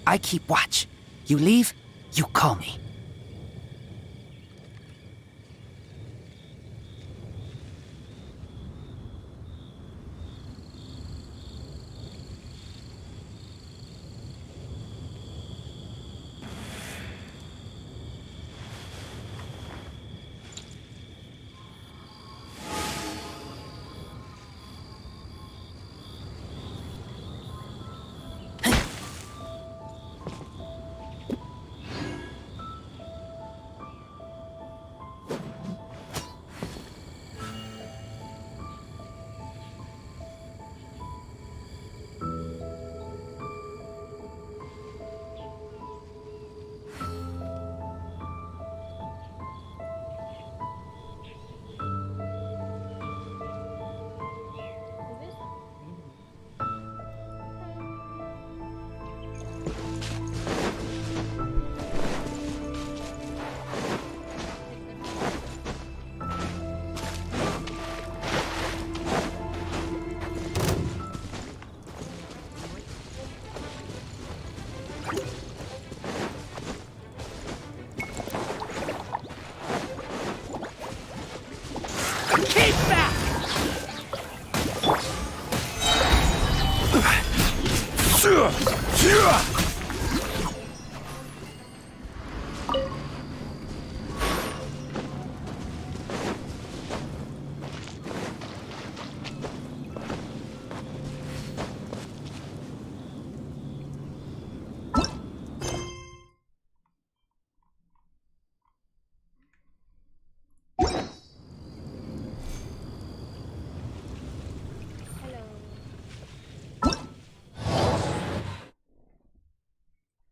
I keep watch. You leave, you call me.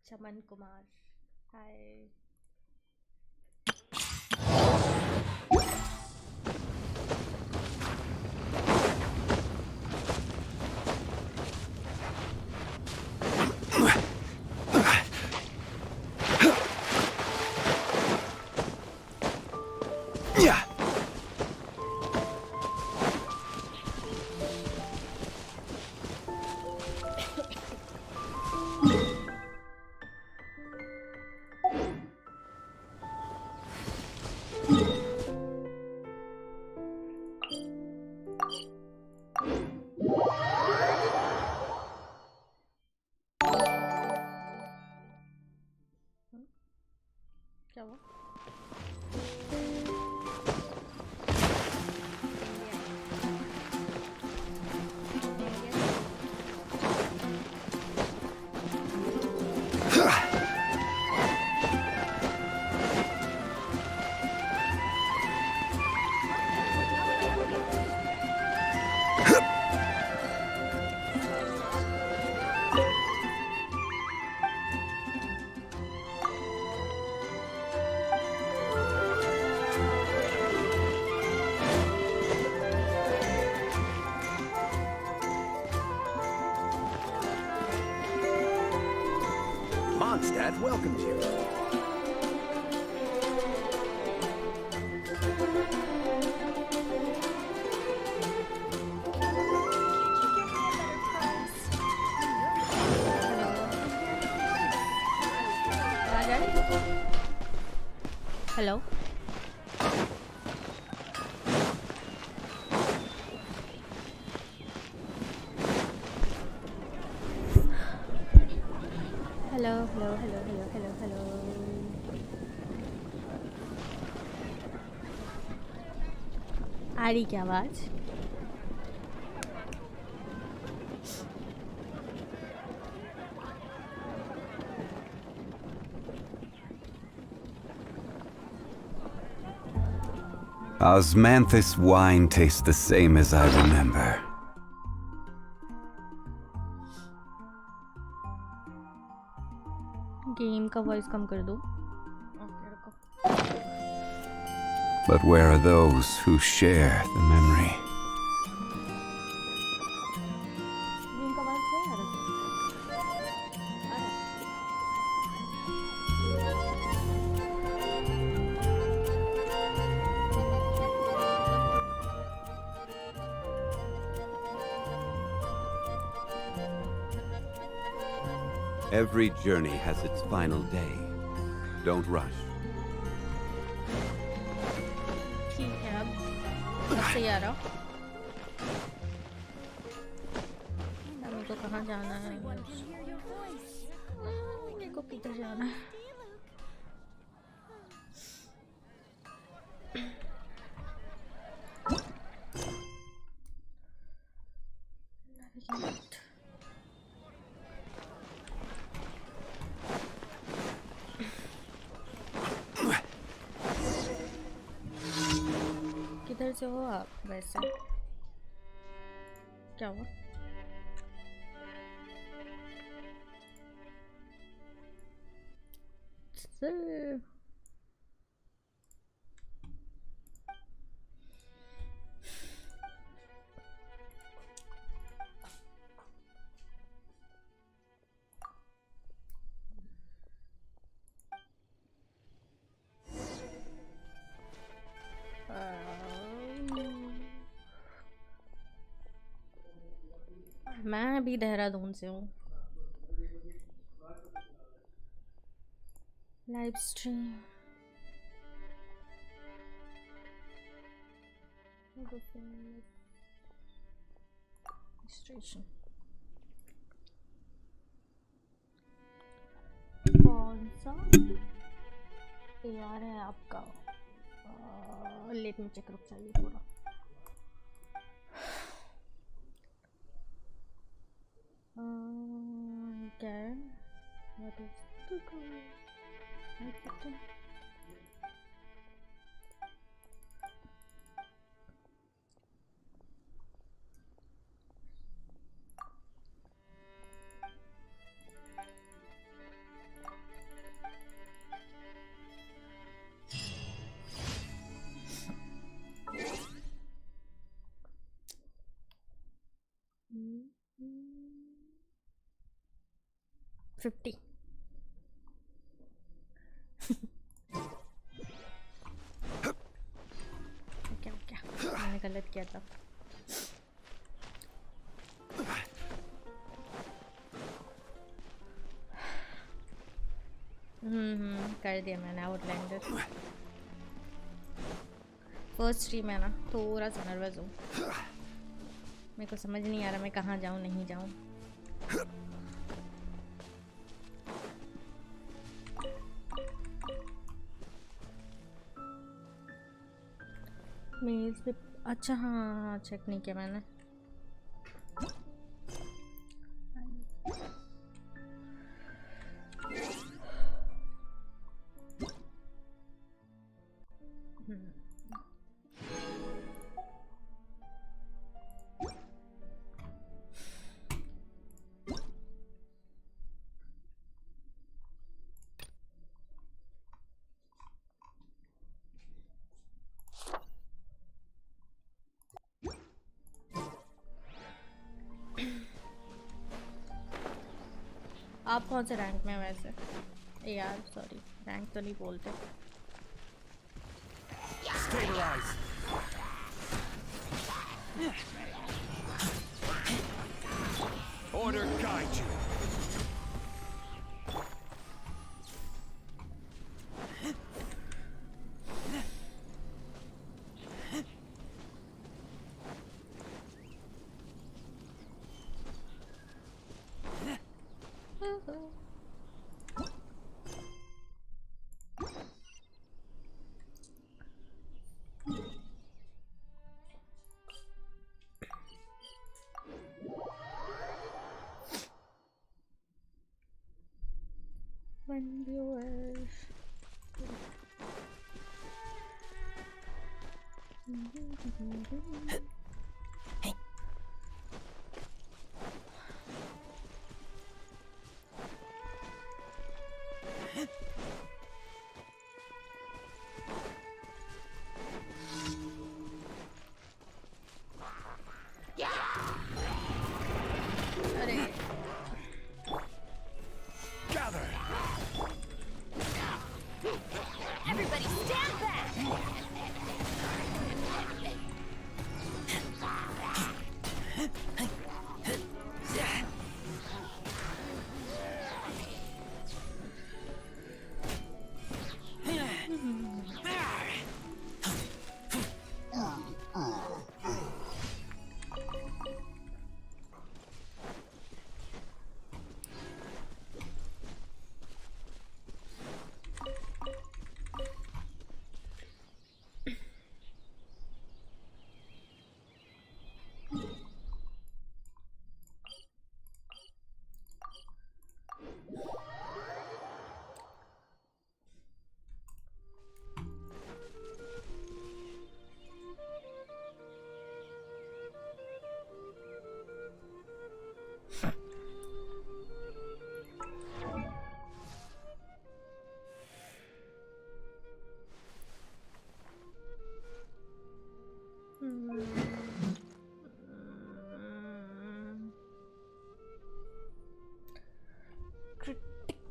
Chaman Kumar. Hi. क्या हुआ? Mondstadt welcomes you. Hello. Hello, hello, hello, hello, hello, hello. आ रही क्या आवाज? Osmanthus wine tastes the same as I remember. Game का voice कम कर दो. But where are those who share the memory? Game का voice सही आ रहा है. Every journey has its final day. Don't rush. ठीक है अब सही आ रहा. मेरे को कहाँ जाना है? मेरे को किधर जाना है? किधर से हो आप वैसे? क्या हुआ? मैं अभी देहरादून से हूँ. लाइव स्ट्रीम स्टेशन कौन सा यार है आपका? लेट में चेक रुक चाहिए थोड़ा. क्या है? What is the color? $50. क्या मैंने गलत किया था. कर दिया मैंने आउटलैंडर. फर्स्ट स्ट्रीम है ना, थोड़ा सा नर्वस हूँ. मेरे को समझ नहीं आ रहा मैं कहाँ जाऊँ नहीं जाऊँ. मेल पे अच्छा हाँ चेक नहीं किया मैंने. आप कौन से रैंक में वैसे? यार सॉरी रैंक तो नहीं बोलते. Order guide you. Gather! Everybody stand back!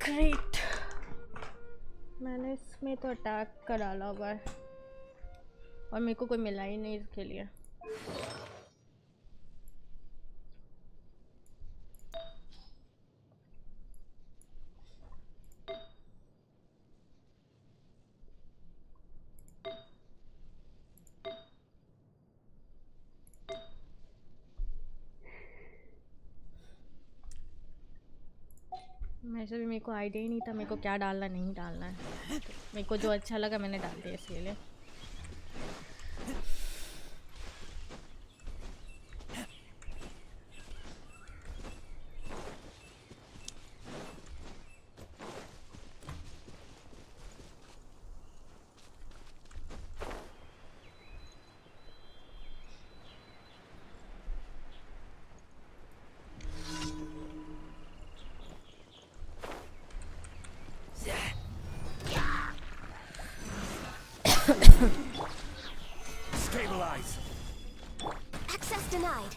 Great, मैंने इसमें तो अटैक कर डाला हुआ है और मेरे को कोई मिला ही नहीं इसके लिए। वैसे भी मेरे को आइडिया ही नहीं था मेरे को क्या डालना नहीं डालना है, मेरे को जो अच्छा लगा मैंने डाल दिया इसके लिए। Stabilize! Access denied.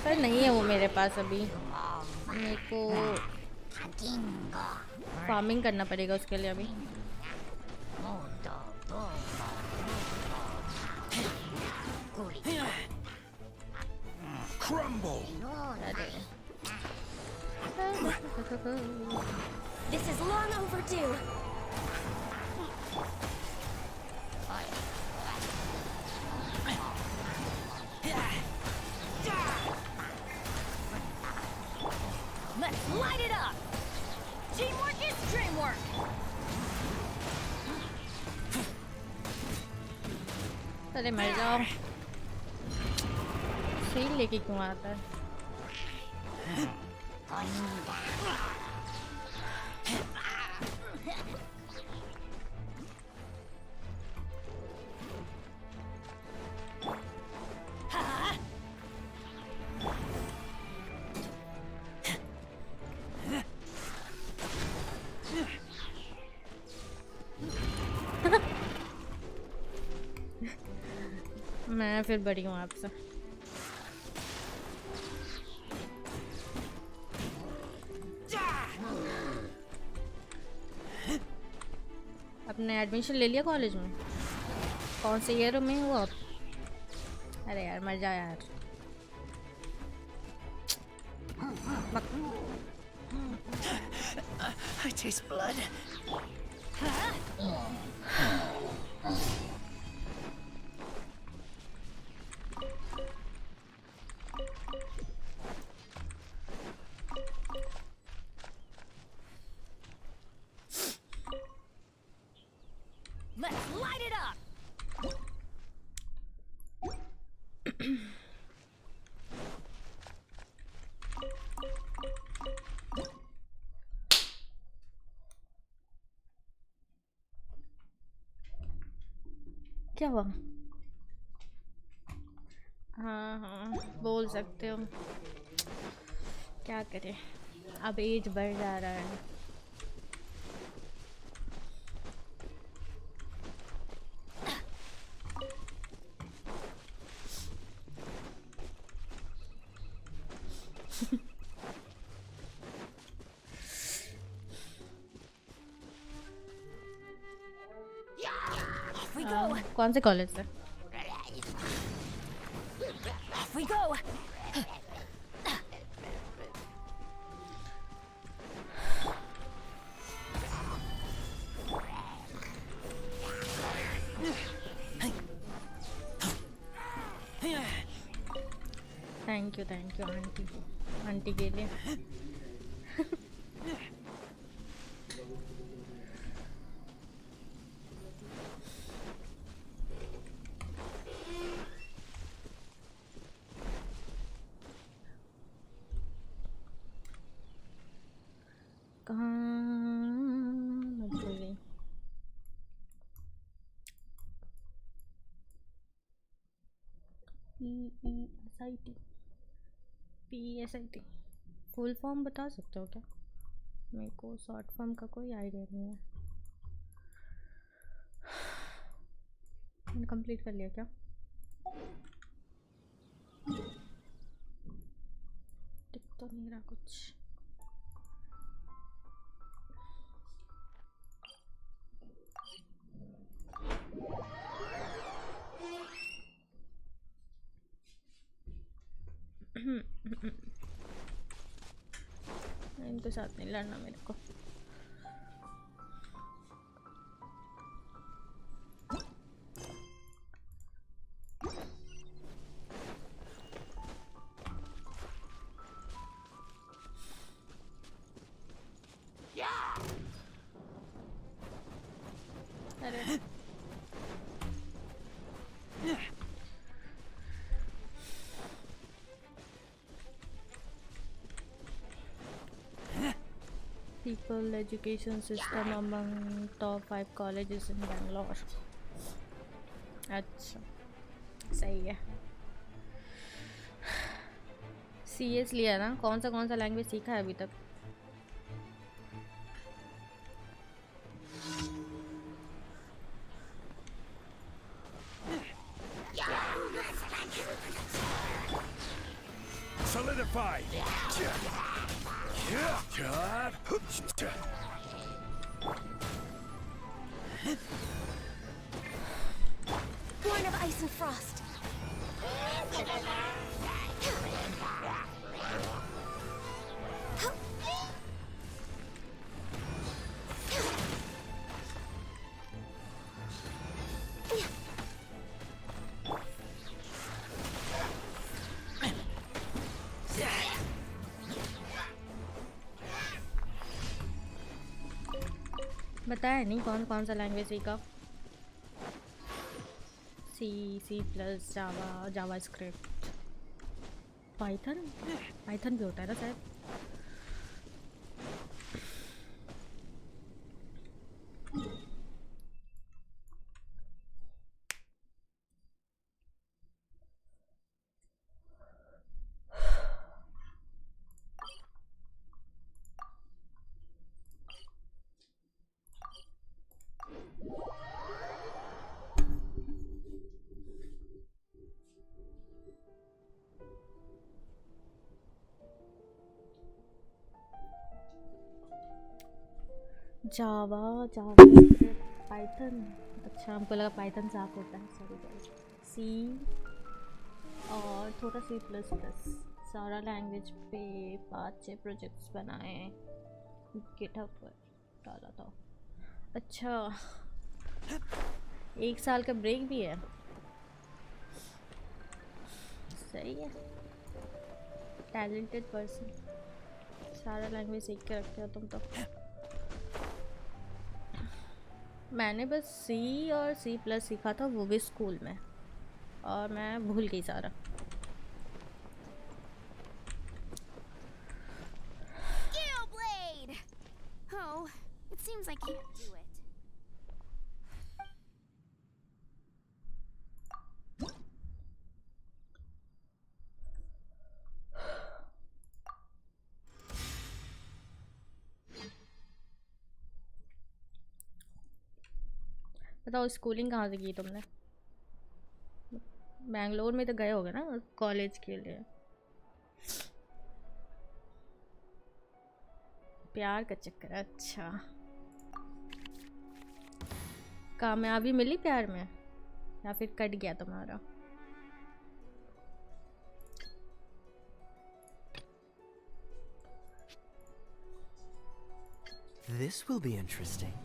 पर नहीं है वो मेरे पास अभी, मेरे को फार्मिंग करना पड़ेगा उसके लिए अभी। Crumble! This is long overdue. Let's light it up! Teamwork is dreamwork! अरे मर जाओ, सील लेके क्यों आता है? मैं फिर बड़ी हूँ आपसे। आपने एडमिशन ले लिया कॉलेज में? कौन से ईयर में हो आप? अरे यार मर जा यार। I taste blood. क्या हुआ? हाँ हाँ बोल सकते हो, क्या करें, अब एज बढ़ जा रहा है। Off we go. कौन से कॉलेज से? Off we go. Thank you aunty, aunty के लिए। कहाँ मैं भूल गई। PSIT फुल फॉर्म बता सकते हो क्या? मेरे को शॉर्ट फॉर्म का कोई आइडिया नहीं है। मैंने कंप्लीट कर लिया क्या? दिख तो नहीं रहा कुछ। इनके साथ नहीं लड़ना मेरे को। अरे people education system among top 5 colleges in Bangalore। अच्छा सही है। CS लिया ना? कौन सा लैंग्वेज सीखा है अभी तक? Solidify. Born of ice and frost. बताया नहीं कौन सा लैंग्वेज सीखा। C प्लस, जावा स्क्रिप्ट, पाइथन भी होता है ना शायद। Java Python. अच्छा हमको लगा पाइथन से आप होता है, सॉरी। सी और थोड़ा C++। सारा लैंग्वेज पे 5-6 प्रोजेक्ट्स बनाए, गिटहब पर डाला था। अच्छा 1 साल का ब्रेक भी है, सही है। टैलेंटेड पर्सन, सारा लैंग्वेज सीख के रखते हो तुम तो। मैंने बस C और C+ सीखा था, वो भी स्कूल में, और मैं भूल गई सारा। Gale blade. Oh, it seems I can't do it. बताओ स्कूलिंग कहाँ से की तुमने? बैंगलोर में तो गए होगे ना कॉलेज के लिए। प्यार का चक्कर, अच्छा। कामयाबी मिली प्यार में या फिर कट गया तुम्हारा? This will be interesting.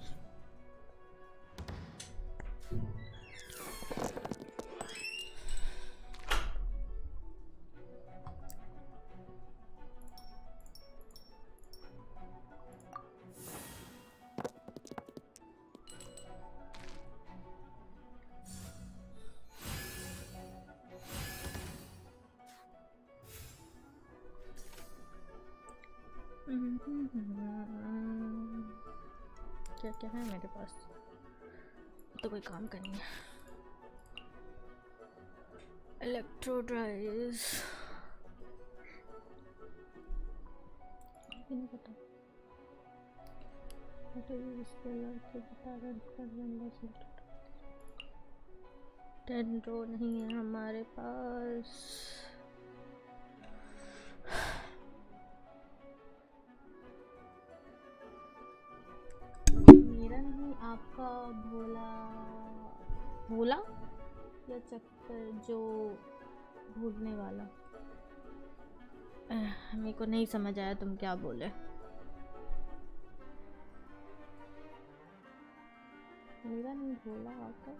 क्या क्या है मेरे पास? तो कोई काम का नहीं है। इलेक्ट्रोड्राइज नहीं पता। टेंड्रो नहीं है हमारे पास। मेरा नहीं, आपका भोला भोला या चक्कर जो भूलने वाला। मेरे को नहीं समझ आया तुम क्या बोले। मेरा नहीं भोला आपका।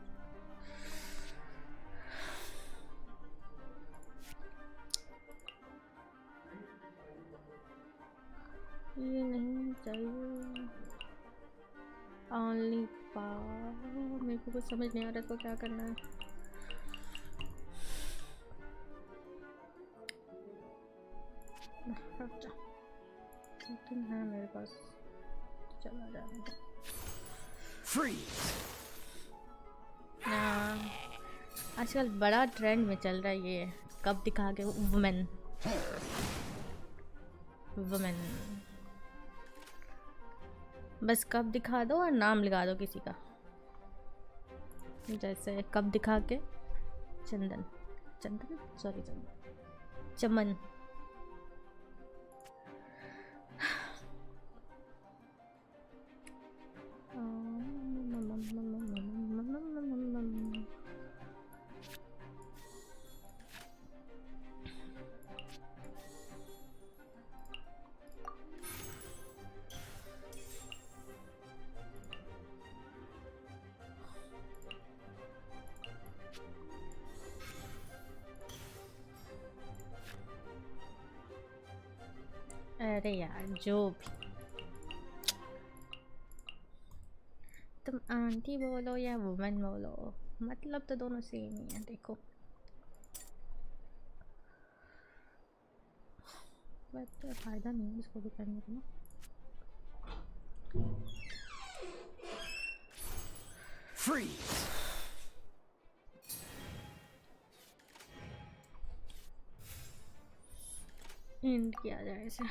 ये नहीं चाहिए। Only power. मेरे को कुछ समझ नहीं आ रहा इसको क्या करना है। अच्छा तुम है मेरे पास, चला जाएगा। Freeze! आजकल बड़ा ट्रेंड में चल रहा है ये, कब दिखा के वुमेन वुमेन, बस कब दिखा दो और नाम लगा दो किसी का। जैसे कब दिखा के चंदन, चंदन सॉरी चंदन, चमन। अरे यार जो भी, तुम आंटी बोलो या वुमन बोलो, मतलब तो दोनों सेम ही है। देखो बट फायदा नहीं है इसको भी करने का ना। Freeze! एंड किया जाए इसे।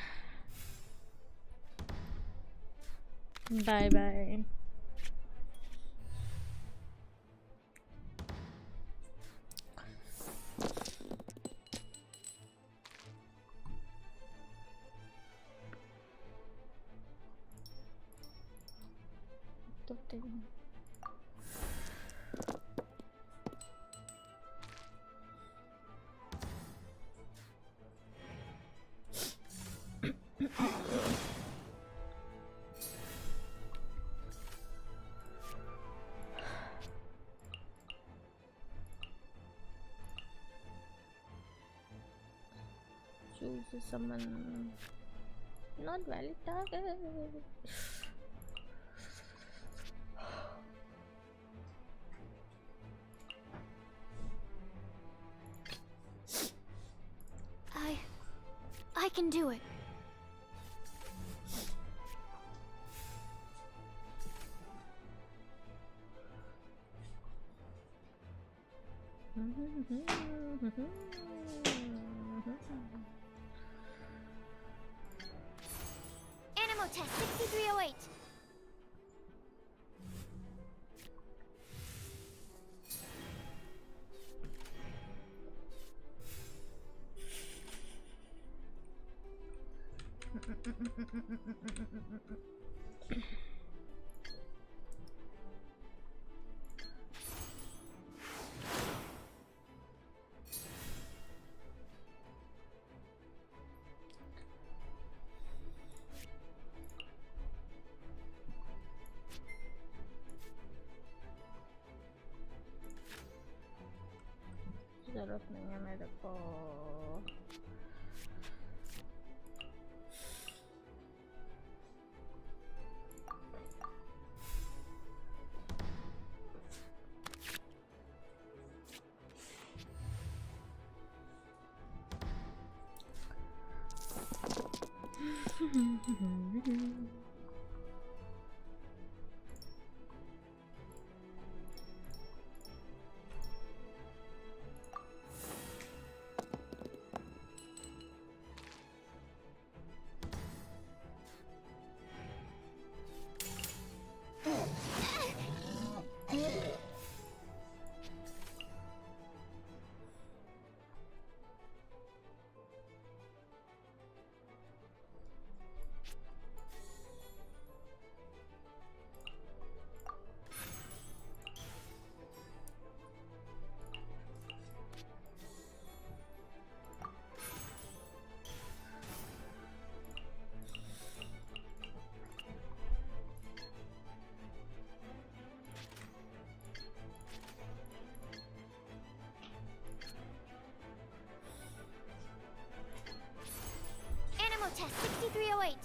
Bye bye. तो choose someone not valid target. I can do it. Animal test 6308. जरूरत नहीं है मेरे को। Animal test 6308.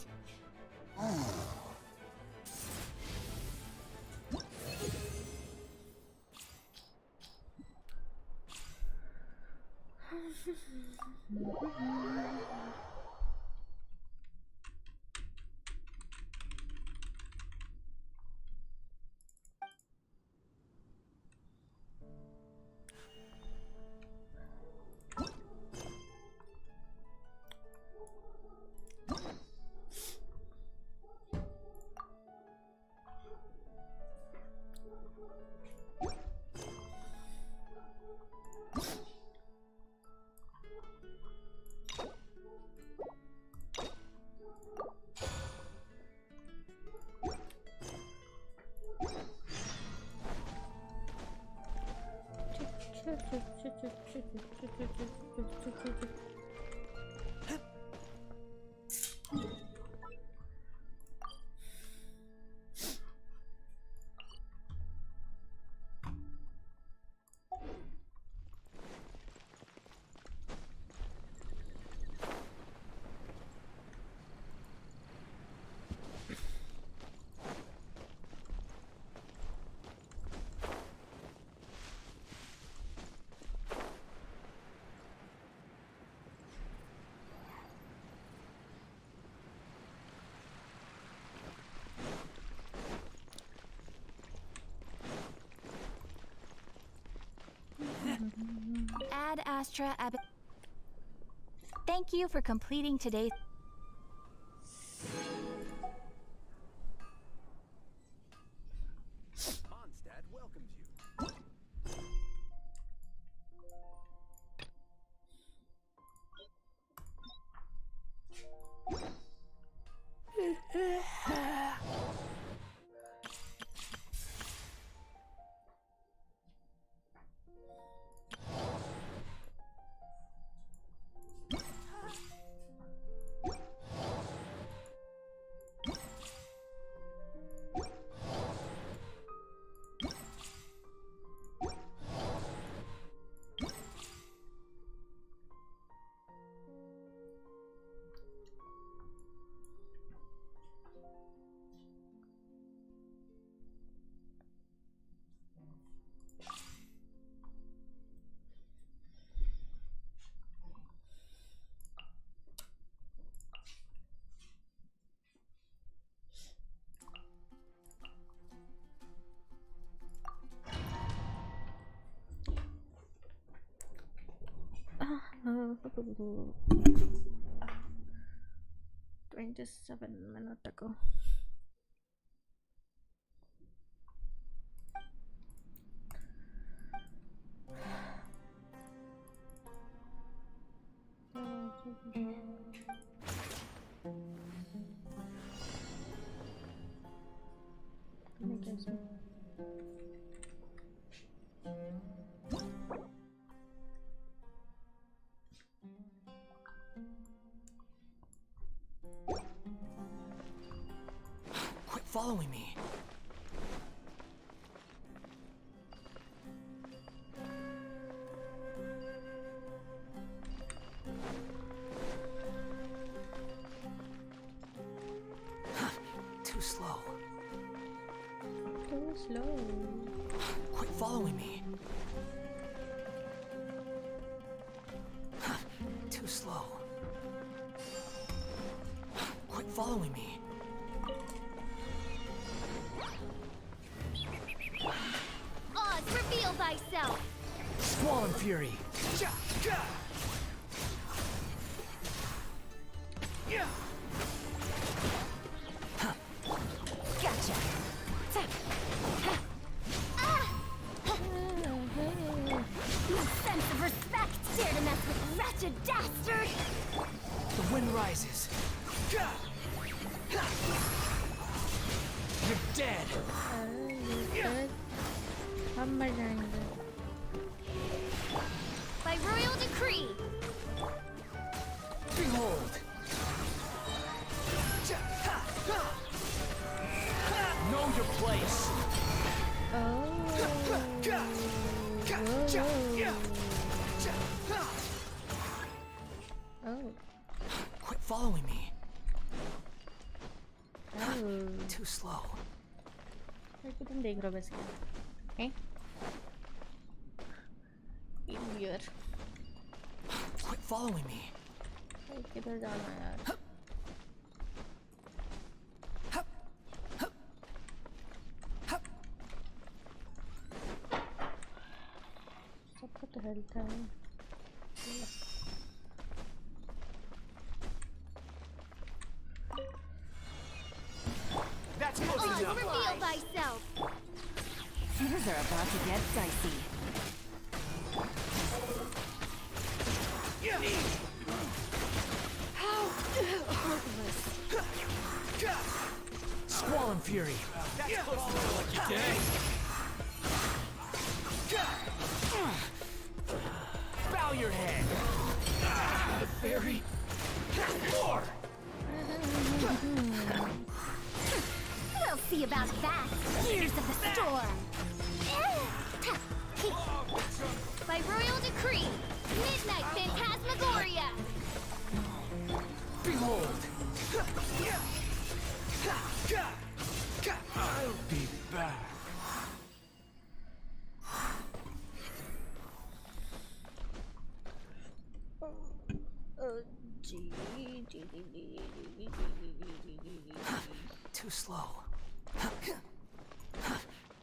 Ad Astra Ab. Thank you for completing today's. Mondstadt welcomes you. $27 ago. इसमें? Quit following me. Too slow. Too slow. Quit following me. Too slow. Quit following me. Oz, reveal thyself! Squall and fury. Gotcha! No sense of respect! Dare to mess with wretched dastard! The wind rises. You're dead. हम मर जाएंगे. By royal decree! Behold. Know your place. Oh. Quit following me. Oh. Too slow. कि तुम देख रहे हो बस क्या? हैं? Idiot. Quit following me. किधर जाना है यार? सबको तो हेल्थ है. That's Oz, close enough. reveal thyself! Things are about to get dicey. Squall and fury. That's close enough. Dang. Bow your head. The fairy. More. We'll see about that! Years of the storm! By royal decree, Midnight Phantasmagoria! Behold. I'll be back. Too slow.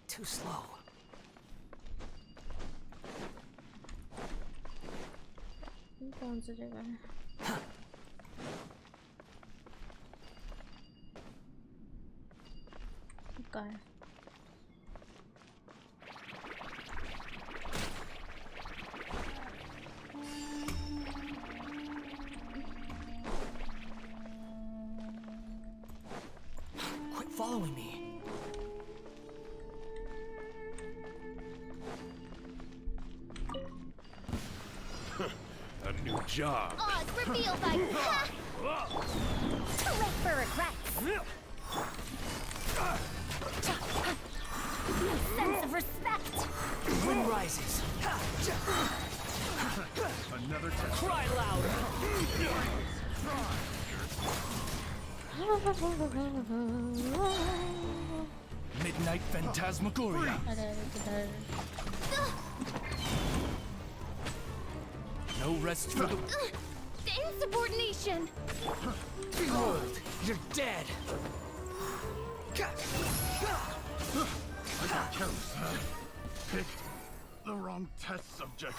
Too slow. कौन सी जगह है? कहाँ है? Quit following me. A new job. Oz, reveal thyself! Too late for regrets! No sense of respect! Wind rises. Another test. Cry louder. Midnight Phantasmagoria. अरे अरे किधर? No rest for the... The insubordination! Behold, you're dead. I got careless. Picked the wrong test subject.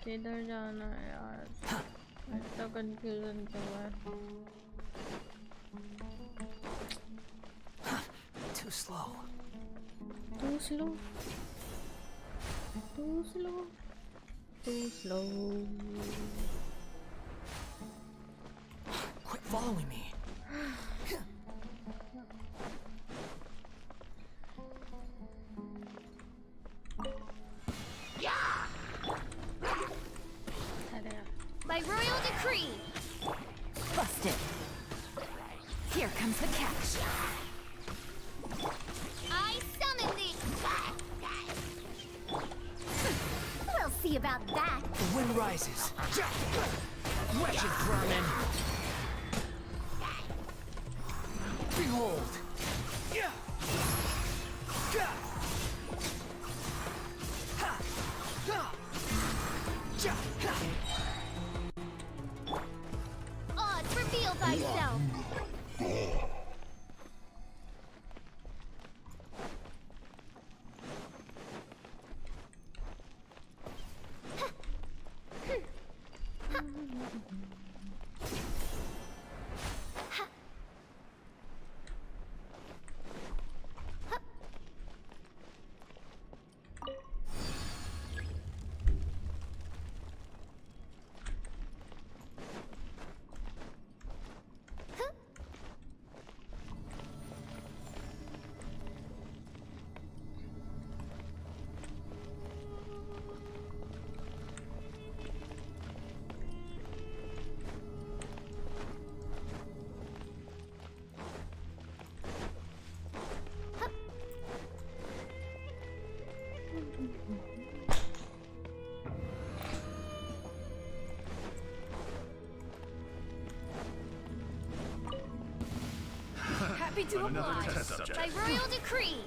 किधर जाना है यार? इतना confusion क्यों है? Too slow. Too slow. Too slow. Too slow. Quit following me. By royal decree. Busted. Here comes the catch. I summon thee. We'll see about that. The wind rises. Wretched vermin. Behold. Odds, reveal thyself. Happy to Another oblige. test subject. By royal decree.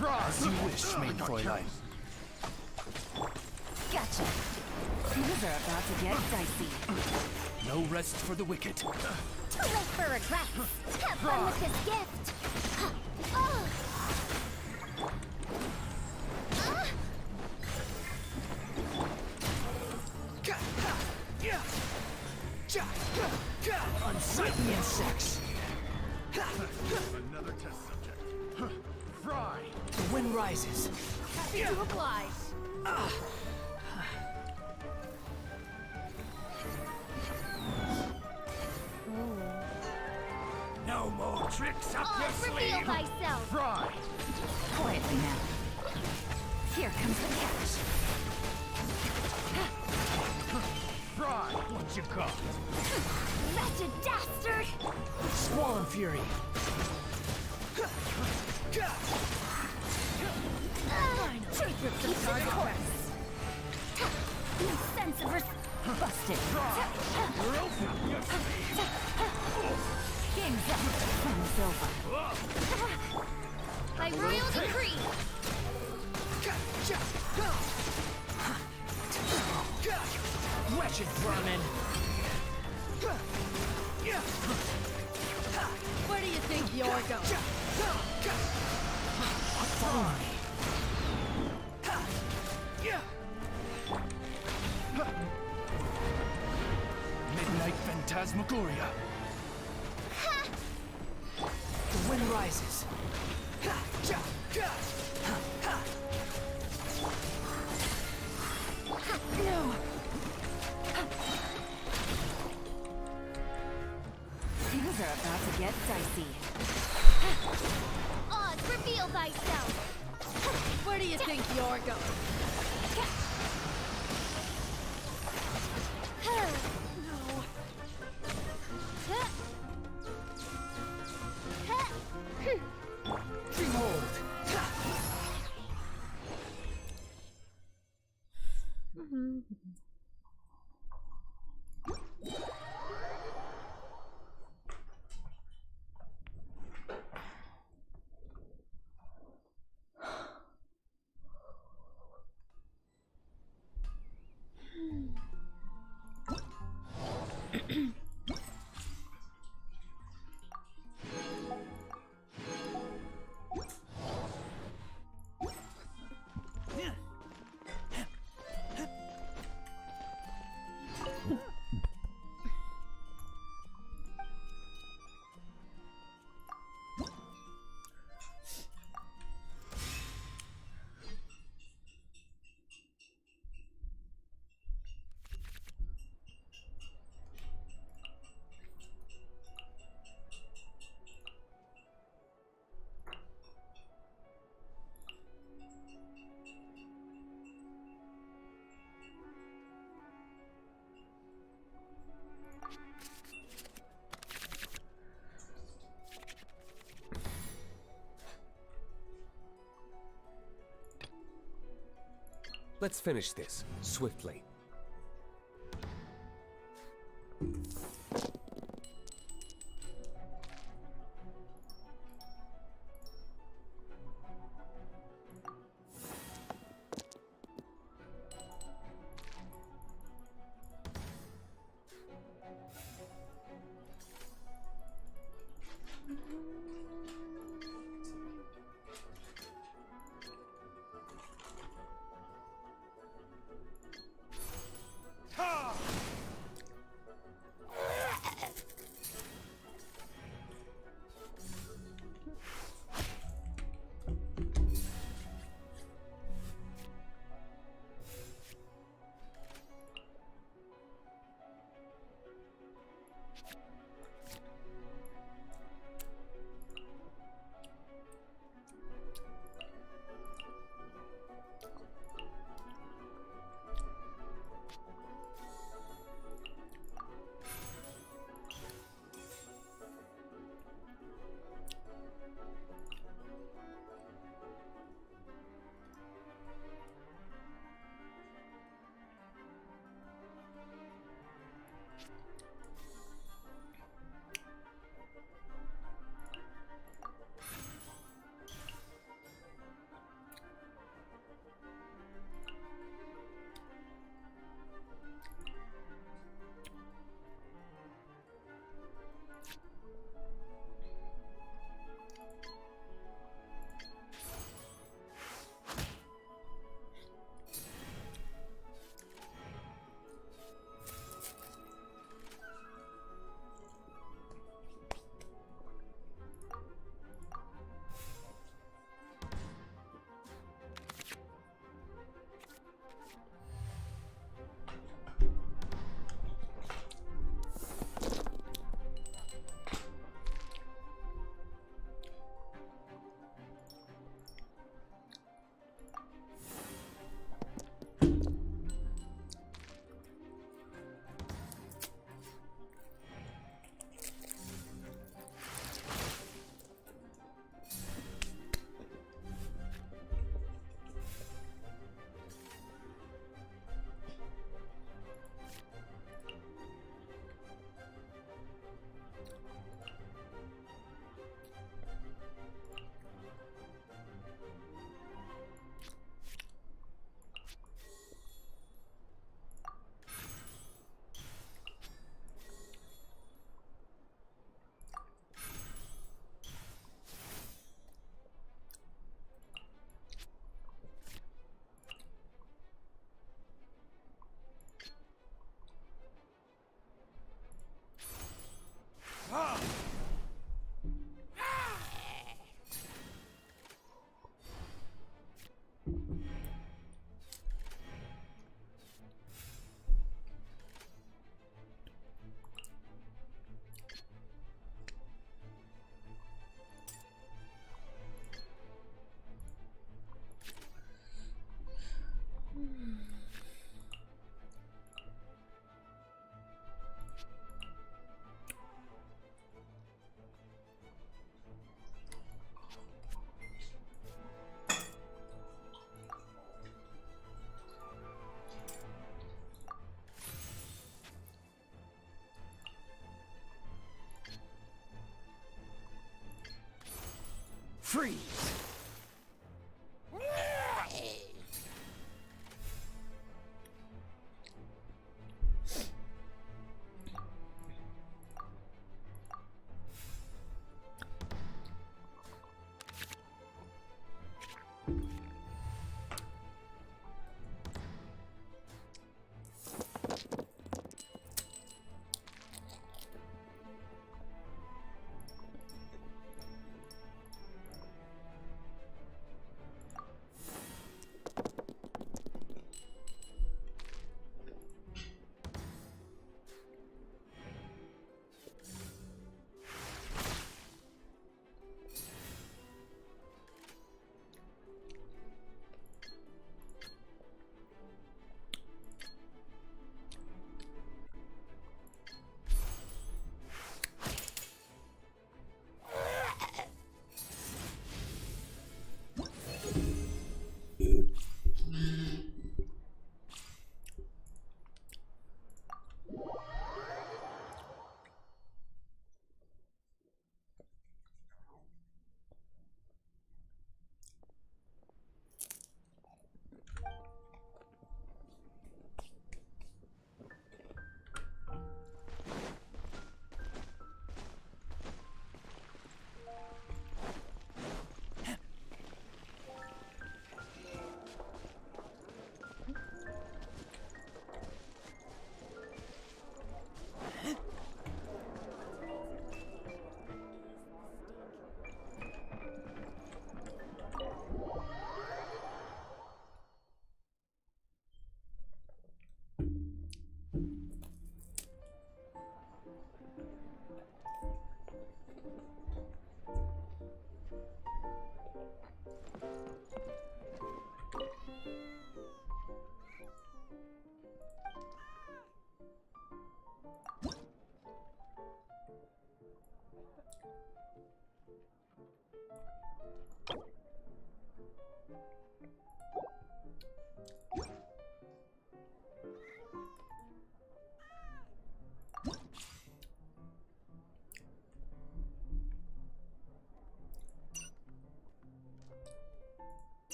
As you wish, main Fräulein. Gotcha. Things are about to get dicey. No rest for the wicked. Too late for regrets. Have fun with this gift. Oh. Unsightly insects. Another test subject. Fry. The wind rises. Happy to oblige. No more tricks up your Odds, reveal sleeve. thyself. Fry. Quietly now. Here comes the catch. Fry. What you got? Wretched dastard. Squall fury. Take your target quest. No sense of Busted. You're open up your sleeve. Game's up. Fun's over. By royal decree. Wretched vermin. Where do you think you're going? Follow me. Midnight Phantasmagoria. The wind rises. No. Things are about to get dicey. Odds, reveal thyself. Where do you think you're going? Behold. Let's finish this swiftly. Freeze!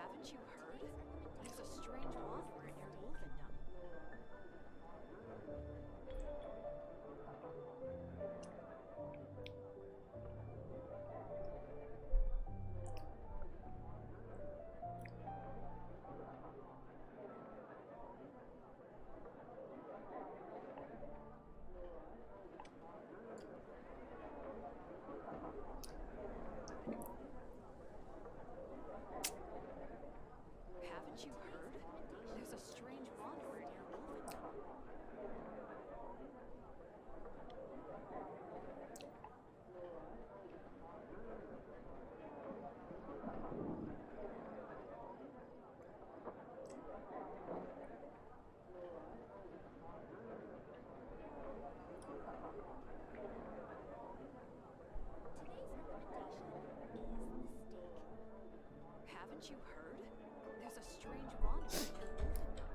Haven't you heard? There's a strange wanderer near Wolfendom. Haven't you heard? There's a strange wanderer near Wolfendom. Haven't you heard? There's a strange wanderer near Wolfendom.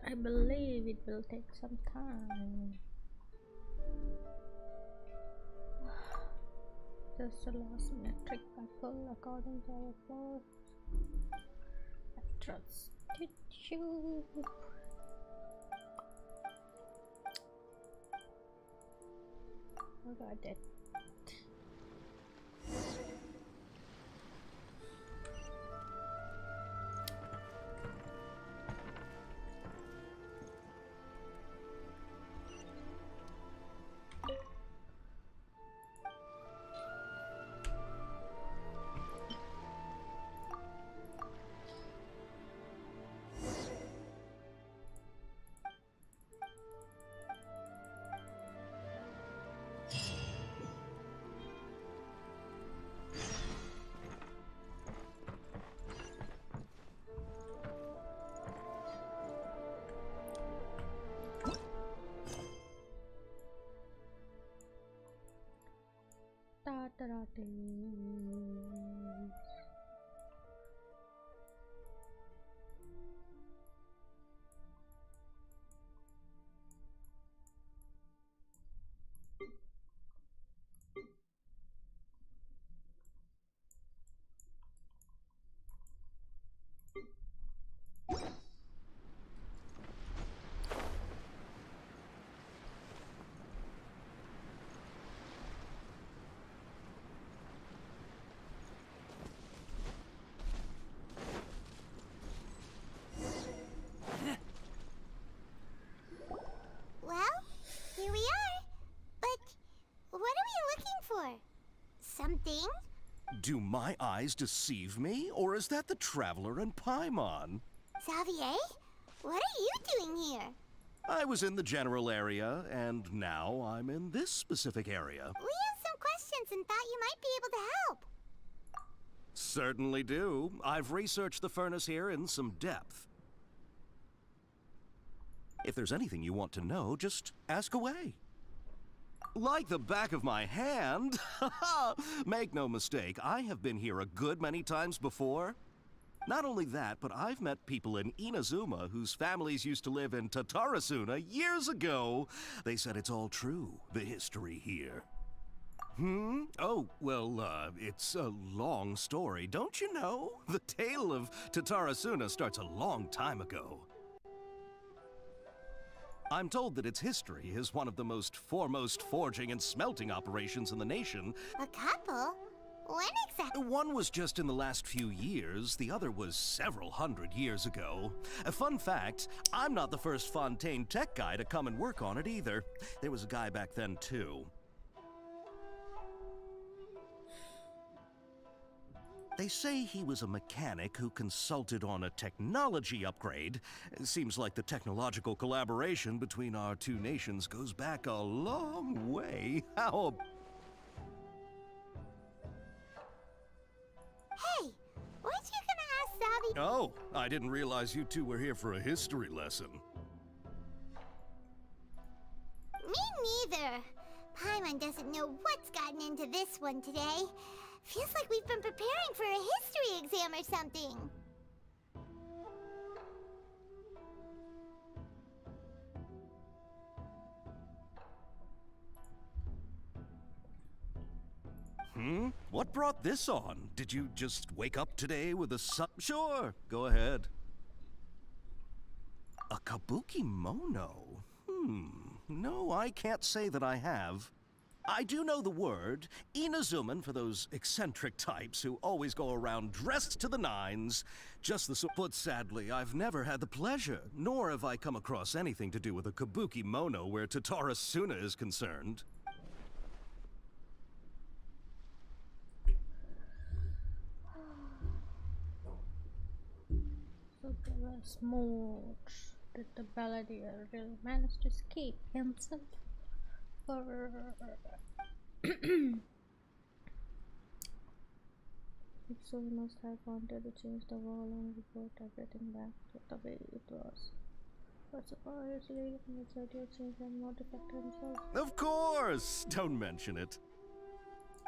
I believe it will take some time. Just the last metric battle according to our plot. I trusted you. Got it. Here we are. But what are we looking for? Something? Do my eyes deceive me, or is that the Traveler and Paimon? Xavier? What are you doing here? I was in the general area, and now I'm in this specific area. We have some questions and thought you might be able to help. Certainly do. I've researched the furnace here in some depth. If there's anything you want to know, just ask away. Like the back of my hand. Make no mistake, I have been here a good many times before. Not only that, but I've met people in Inazuma whose families used to live in Tatarasuna years ago. They said it's all true, the history here. Oh, well, it's a long story, don't you know? The tale of Tatarasuna starts a long time ago. I'm told that its history is one of the most foremost forging and smelting operations in the nation. A couple? When exactly? One was just in the last few years, the other was several hundred years ago. A fun fact, I'm not the first Fontaine tech guy to come and work on it either. There was a guy back then too. They say he was a mechanic who consulted on a technology upgrade. It seems like the technological collaboration between our two nations goes back a long way. How... Hey, weren't you gonna ask Xavier? Oh, I didn't realize you two were here for a history lesson. Me neither. Paimon doesn't know what's gotten into this one today. Feels like we've been preparing for a history exam or something. What brought this on? Did you just wake up today with a Sure, go ahead. A kabuki mono? No, I can't say that I have. I do know the word, Inazuman for those eccentric types who always go around dressed to the nines. Just the sort. But sadly, I've never had the pleasure, nor have I come across anything to do with a kabuki mono where Tatarasuna is concerned. So there was more. Did the Balladeer really manage to escape himself? If so, he must have wanted to change the wall and report everything back to the way it was. But surprisingly, he said he changed and modified himself. Of course! Don't mention it.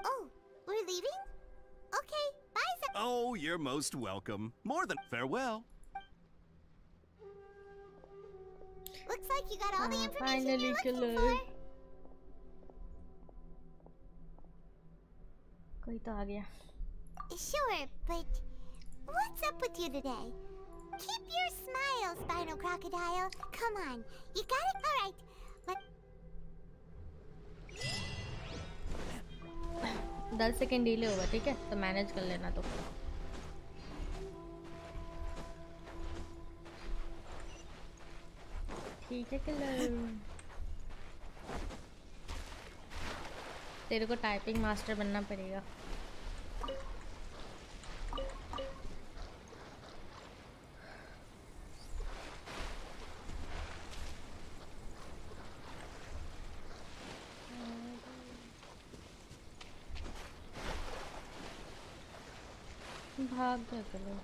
Oh, we're leaving? Okay, bye, Xavier. Oh, you're most welcome. More than farewell. Looks like you got all the information finally you're looking killer. for. कोई तो आ गया. Sure, but what's up with you today? Keep your smile, Spinal Crocodile. Come on, you got it. All right. Let 10 second delay होगा, ठीक है? तो manage कर लेना तो. ठीक है किलर. तेरे को टाइपिंग मास्टर बनना पड़ेगा. भाग गया किलर.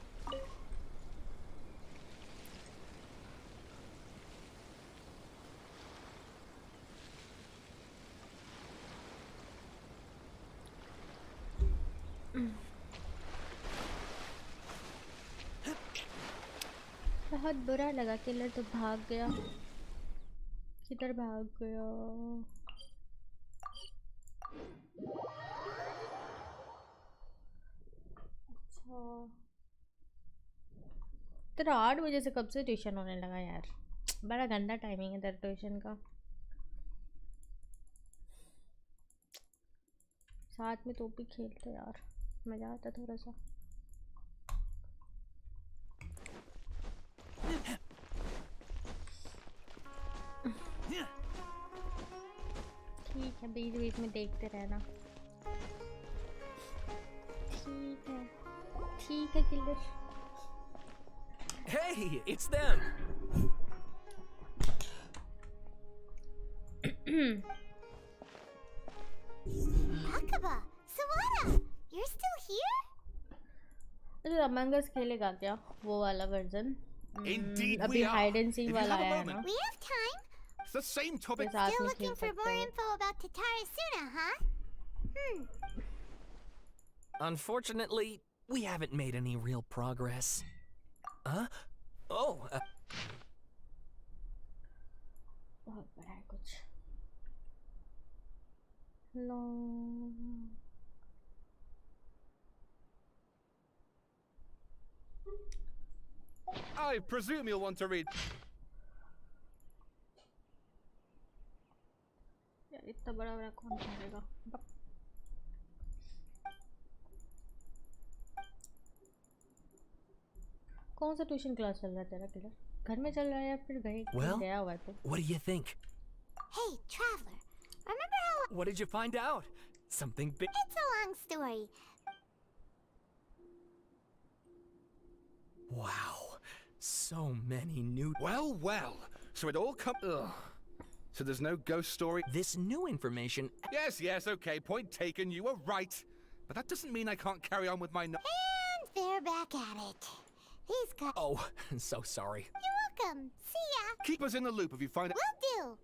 बहुत बुरा लगा. किलर तो भाग गया. किधर भाग गया? अच्छा, तेरा 8 बजे से कब से ट्यूशन होने लगा यार? बड़ा गंदा टाइमिंग है तेरा ट्यूशन का. साथ में तो भी खेलते यार, मज़ा आता थोड़ा सा. ठीक है, बीच बीच में देखते रहना. ठीक है, ठीक है killer. Hey, it's them. Akaba, Sawada, you're still here? अरे अमंग अस खेलेगा क्या? वो वाला वर्जन. Indeed अभी we are. Hide and seek If you वाला have a आया है ना. moment. We have time. It's the same topic. साथ Still में looking खेल for सकते more हैं. info about Tatarasuna, huh? Unfortunately, we haven't made any real progress. Huh? Oh, बहुत बड़ा है कुछ. लो. I presume you'll want to read. यार इतना बड़ा बड़ा कौन पढ़ेगा? कौन सा ट्यूशन क्लास चल रहा है तेरा किलर? घर में चल रहा है या फिर Well? गया हुआ है तू? what do you think? Hey, Traveler, remember how What did you find out? Something big? it's a long story. Wow, so many new. Well, well. So it all come. Ugh. So there's no ghost story. This new information. Yes, okay. Point taken. You were right. But that doesn't mean I can't carry on with my. And they're back at it. These guys. Oh, so sorry. You're welcome. See ya. Keep us in the loop if you find out. Will do.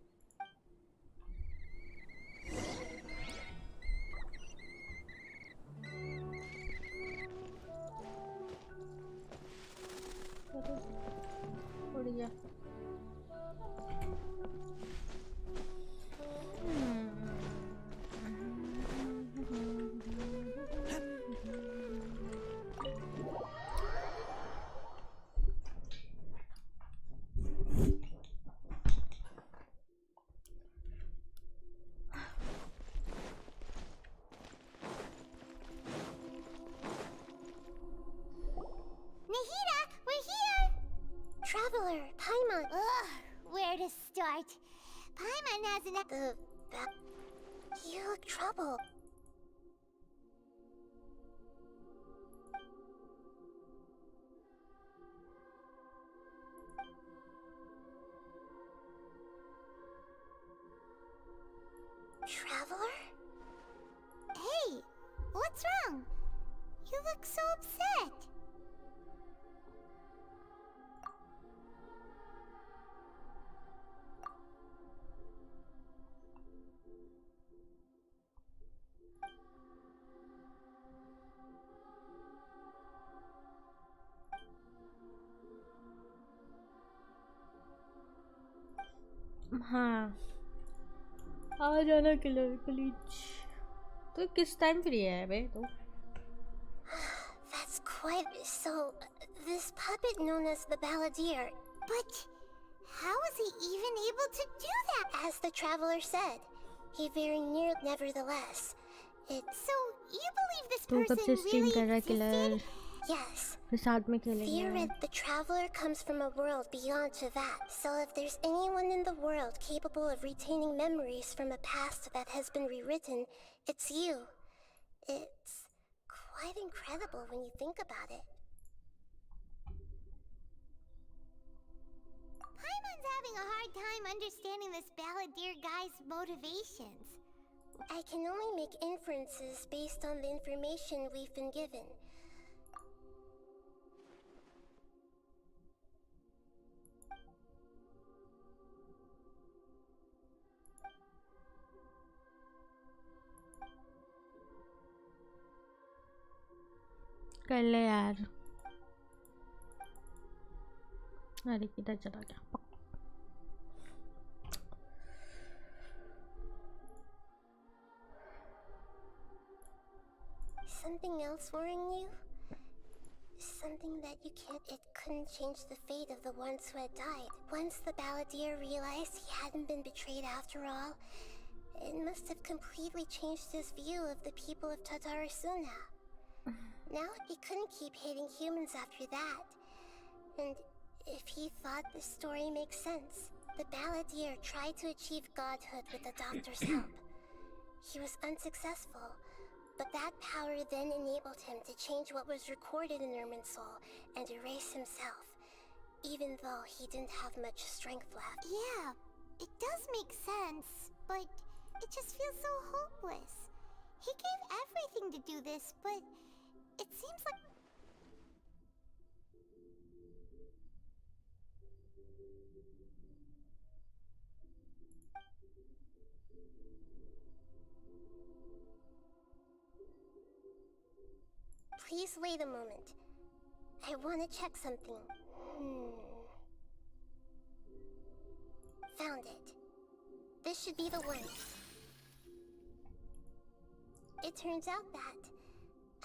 उड़ गया. Nahida, we're here. Traveler, Paimon. Ugh, where to start? Paimon has an. You look troubled. Traveler? Hey, what's wrong? You look so upset. हाँ आ जाना killer please. तो किस time free है बे तो? That's quite so. This puppet known as the Balladeer. But how was he even able to do that? As the traveler said, he very near. Nevertheless, it. So you believe this तू कब से person stream कर really रहा है killer? existed? Yes. फिर साथ में खेलेंगे. Fear the traveler comes from a world beyond to that. So if there's anyone in the world capable of retaining memories from a past that has been rewritten, it's you. It's quite incredible when you think about it. Paimon's having a hard time understanding this Balladeer guy's motivations. I can only make inferences based on the information we've been given. कर ले यार. अरे किधर चला गया? Something else worrying you? Something that you can't. It couldn't change the fate of the ones who had died. Once the Balladeer realized he hadn't been betrayed after all, it must have completely changed his view of the people of Tatarasuna. Now he couldn't keep hating humans after that. And if he thought this story makes sense, the Balladeer tried to achieve godhood with the doctor's help. He was unsuccessful, but that power then enabled him to change what was recorded in Irminsul and erase himself, even though he didn't have much strength left. Yeah, it does make sense, but it just feels so hopeless. He gave everything to do this, but it seems like... Please wait a moment. I want to check something. Found it. This should be the one. It turns out that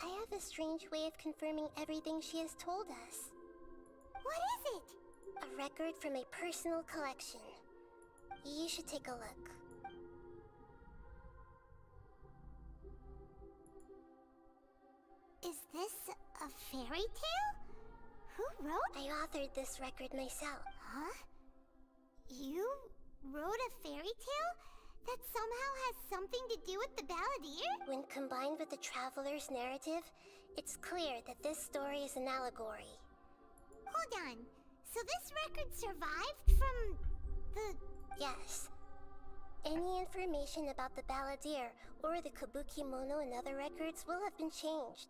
I have a strange way of confirming everything she has told us. What is it? A record from a personal collection. You should take a look. Is this a fairy tale? Who wrote? I authored this record myself. Huh? You wrote a fairy tale? That somehow has something to do with the Balladeer? When combined with the Traveler's narrative, it's clear that this story is an allegory. Hold on. So this record survived from the... Yes. Any information about the Balladeer or the Kabuki Mono and other records will have been changed.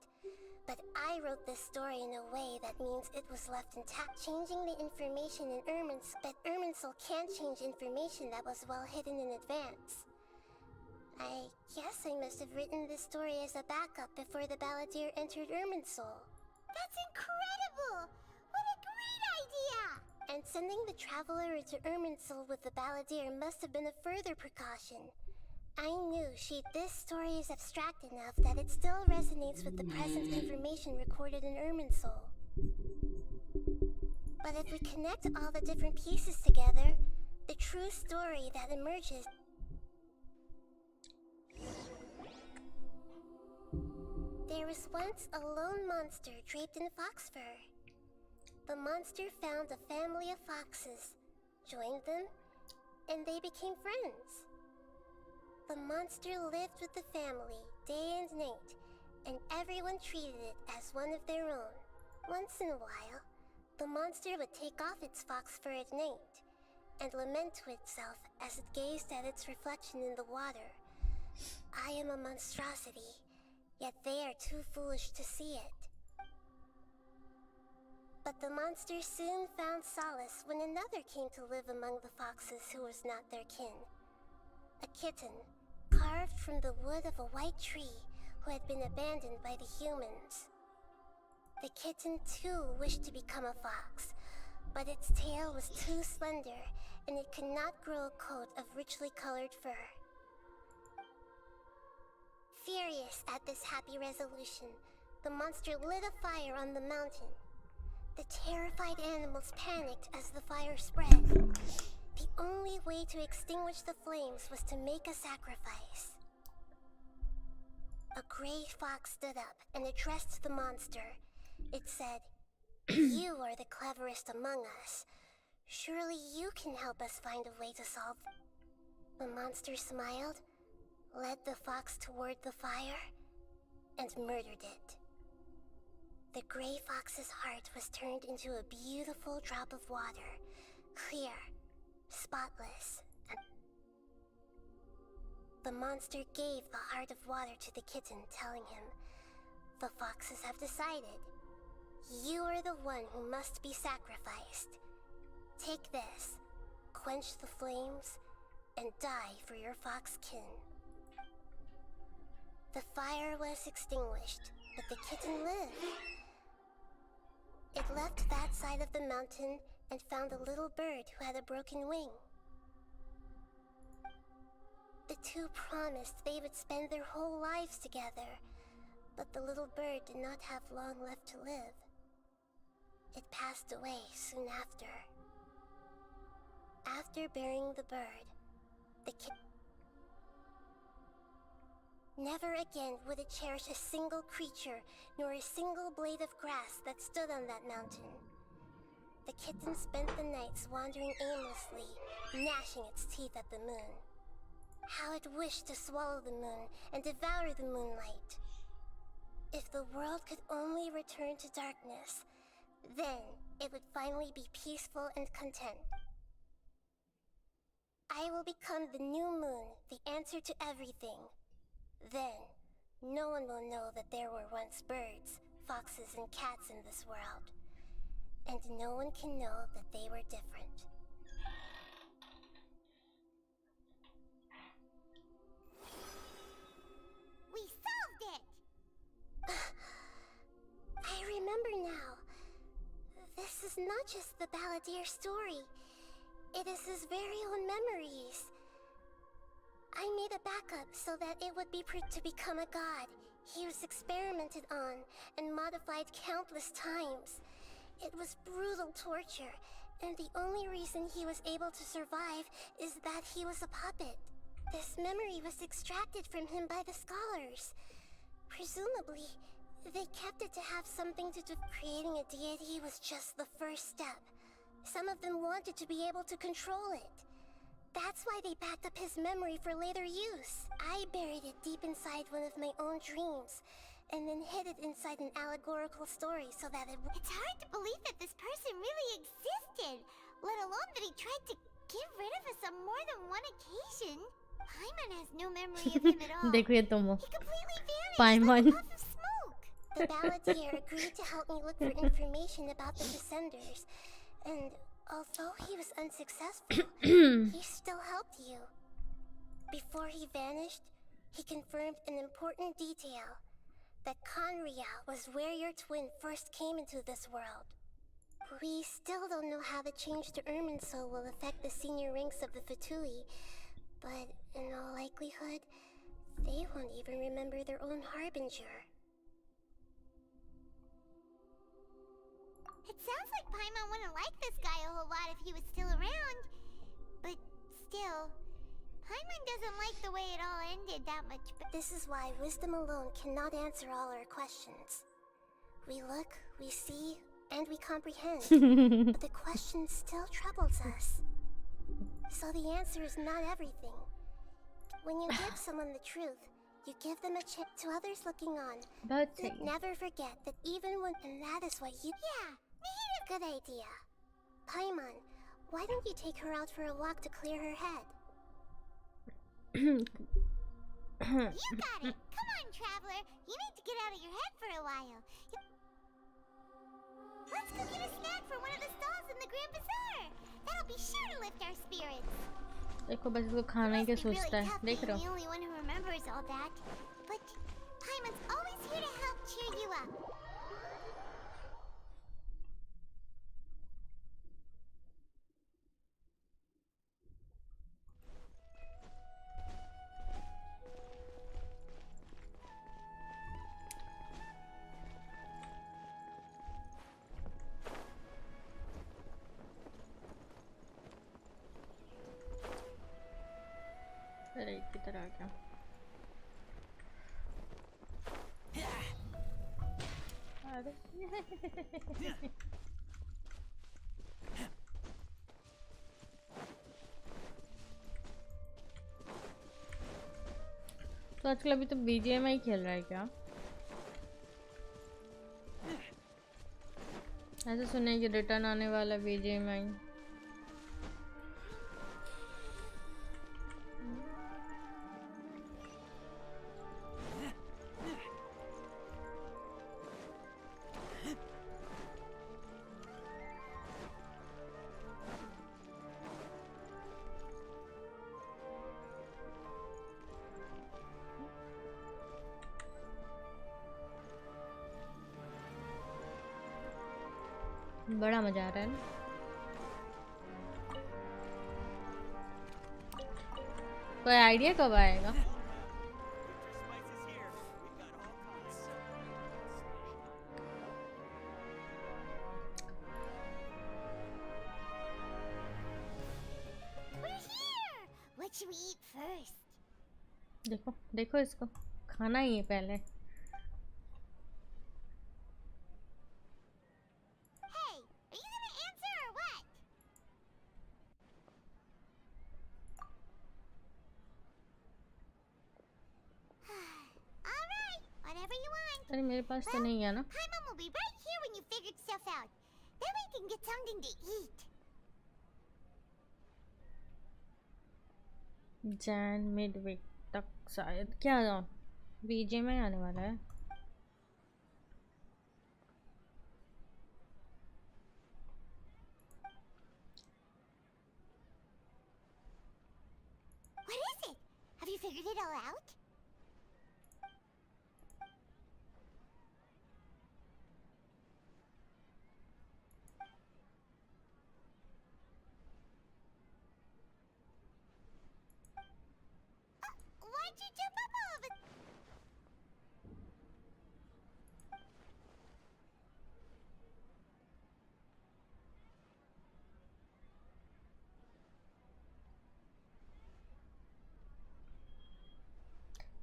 But I wrote this story in a way that means it was left intact, changing the information in Irminsul. But Irminsul can't change information that was well hidden in advance. I guess I must have written this story as a backup before the Balladeer entered Irminsul. That's incredible! What a great idea! And sending the Traveler into Irminsul with the Balladeer must have been a further precaution. I knew this story is abstract enough that it still resonates with the present information recorded in Irminsul. But if we connect all the different pieces together, the true story that emerges... There was once a lone monster draped in fox fur. The monster found a family of foxes, joined them, and they became friends. The monster lived with the family day and night, and everyone treated it as one of their own. Once in a while, the monster would take off its fox fur at night and lament to itself as it gazed at its reflection in the water. I am a monstrosity, yet they are too foolish to see it. But the monster soon found solace when another came to live among the foxes who was not their kin. A kitten, carved from the wood of a white tree who had been abandoned by the humans. The kitten too wished to become a fox, but its tail was too slender, and it could not grow a coat of richly colored fur. Furious at this happy resolution, the monster lit a fire on the mountain. The terrified animals panicked as the fire spread. The only way to extinguish the flames was to make a sacrifice. A gray fox stood up and addressed the monster. It said, "You are the cleverest among us. Surely you can help us find a way to solve." The monster smiled, led the fox toward the fire, and murdered it. The gray fox's heart was turned into a beautiful drop of water, clear, spotless. The monster gave the heart of water to the kitten, telling him, "The foxes have decided. You are the one who must be sacrificed. Take this, quench the flames, and die for your fox kin." The fire was extinguished, but the kitten lived. It left that side of the mountain and found a little bird who had a broken wing. The two promised they would spend their whole lives together, but the little bird did not have long left to live. It passed away soon after. After burying the bird, the kitten never again would it cherish a single creature nor a single blade of grass that stood on that mountain. The kitten spent the nights wandering aimlessly, gnashing its teeth at the moon. How it wished to swallow the moon and devour the moonlight. If the world could only return to darkness, then it would finally be peaceful and content. I will become the new moon, the answer to everything. Then, no one will know that there were once birds, foxes, and cats in this world. And no one can know that they were different. We solved it! I remember now. This is not just the balladeer story. It is his very own memories. I made a backup so that it would be to become a god. He was experimented on and modified countless times. It was brutal torture, and the only reason he was able to survive is that he was a puppet. This memory was extracted from him by the scholars. Presumably, they kept it to have something to do. Creating a deity was just the first step. Some of them wanted to be able to control it. That's why they backed up his memory for later use. I buried it deep inside one of my own dreams, and then hid it inside an allegorical story so that it... It's hard to believe that this person really existed, let alone that he tried to get rid of us on more than one occasion. Paimon has no memory of him at all. देखो ये तुम हो He completely vanished Paimon. like a puff of smoke. The balladeer agreed to help me look for information about the Descenders, and although he was unsuccessful, he still helped you. Before he vanished, he confirmed an important detail. That Conria was where your twin first came into this world. We still don't know how the change to Irminsul will affect the senior ranks of the Fatui, but in all likelihood, they won't even remember their own Harbinger. It sounds like Paimon wouldn't like this guy a whole lot if he was still around. But still, Paimon doesn't like the way it all ended that much. But this is why wisdom alone cannot answer all our questions. We look, we see, and we comprehend. But the question still troubles us. So the answer is not everything. When you give someone the truth, you give them a chip to others looking on. But Never forget that even when... And that is what you... Yeah, good idea. Paimon, why don't you take her out for a walk to clear her head? You got it! Come on, traveler! You need to get out of your head for a while. Let's go get a snack from one of the stalls in the Grand Bazaar! That'll be sure to lift our spirits! देखो बस इसको खाना ही क्या सोचता है देख रहे हो The only one who remembers all that. But Paimon's always here to help cheer you up. इधर आ गया। अरे तो आजकल अभी तो बीजीएमआई खेल रहा है क्या? ऐसे सुना है कि रिटर्न आने वाला बीजीएमआई। बड़ा मजा आ रहा है ना। कोई आइडिया कब आएगा? What should we eat first? देखो देखो इसको खाना ही है पहले। Hey, are you gonna answer or what? All right, whatever you want. अरे मेरे पास तो नहीं है ना। Paimon will be right here when you figured stuff out. Then we can get something to eat. Jain midweek तक शायद क्या बीजे में आने वाला है। What is it? Have you figured it all out? Why'd you jump up all of it?